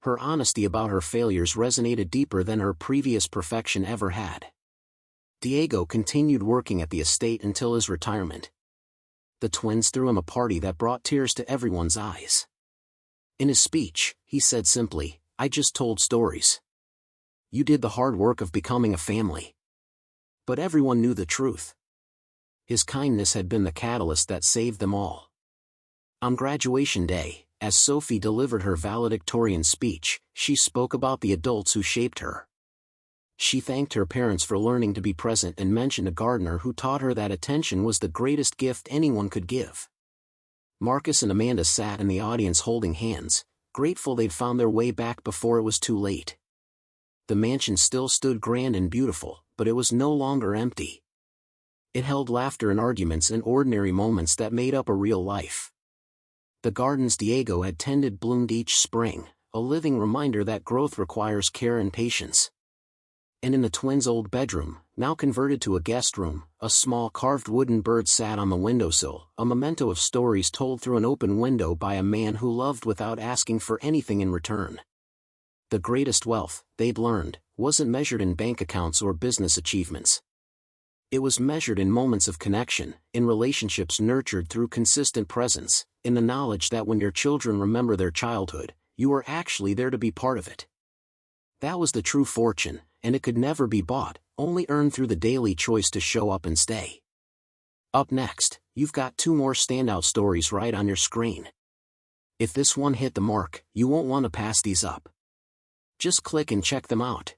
Her honesty about her failures resonated deeper than her previous perfection ever had. Diego continued working at the estate until his retirement. The twins threw him a party that brought tears to everyone's eyes. In his speech, he said simply, "I just told stories. You did the hard work of becoming a family." But everyone knew the truth. His kindness had been the catalyst that saved them all. On graduation day, as Sophie delivered her valedictorian speech, she spoke about the adults who shaped her. She thanked her parents for learning to be present and mentioned a gardener who taught her that attention was the greatest gift anyone could give. Marcus and Amanda sat in the audience holding hands, grateful they'd found their way back before it was too late. The mansion still stood grand and beautiful, but it was no longer empty. It held laughter and arguments and ordinary moments that made up a real life. The gardens Diego had tended bloomed each spring, a living reminder that growth requires care and patience. And in the twins' old bedroom, now converted to a guest room, a small carved wooden bird sat on the windowsill, a memento of stories told through an open window by a man who loved without asking for anything in return. The greatest wealth, they'd learned, wasn't measured in bank accounts or business achievements. It was measured in moments of connection, in relationships nurtured through consistent presence, in the knowledge that when your children remember their childhood, you were actually there to be part of it. That was the true fortune, and it could never be bought, only earned through the daily choice to show up and stay. Up next, you've got two more standout stories right on your screen. If this one hit the mark, you won't want to pass these up. Just click and check them out.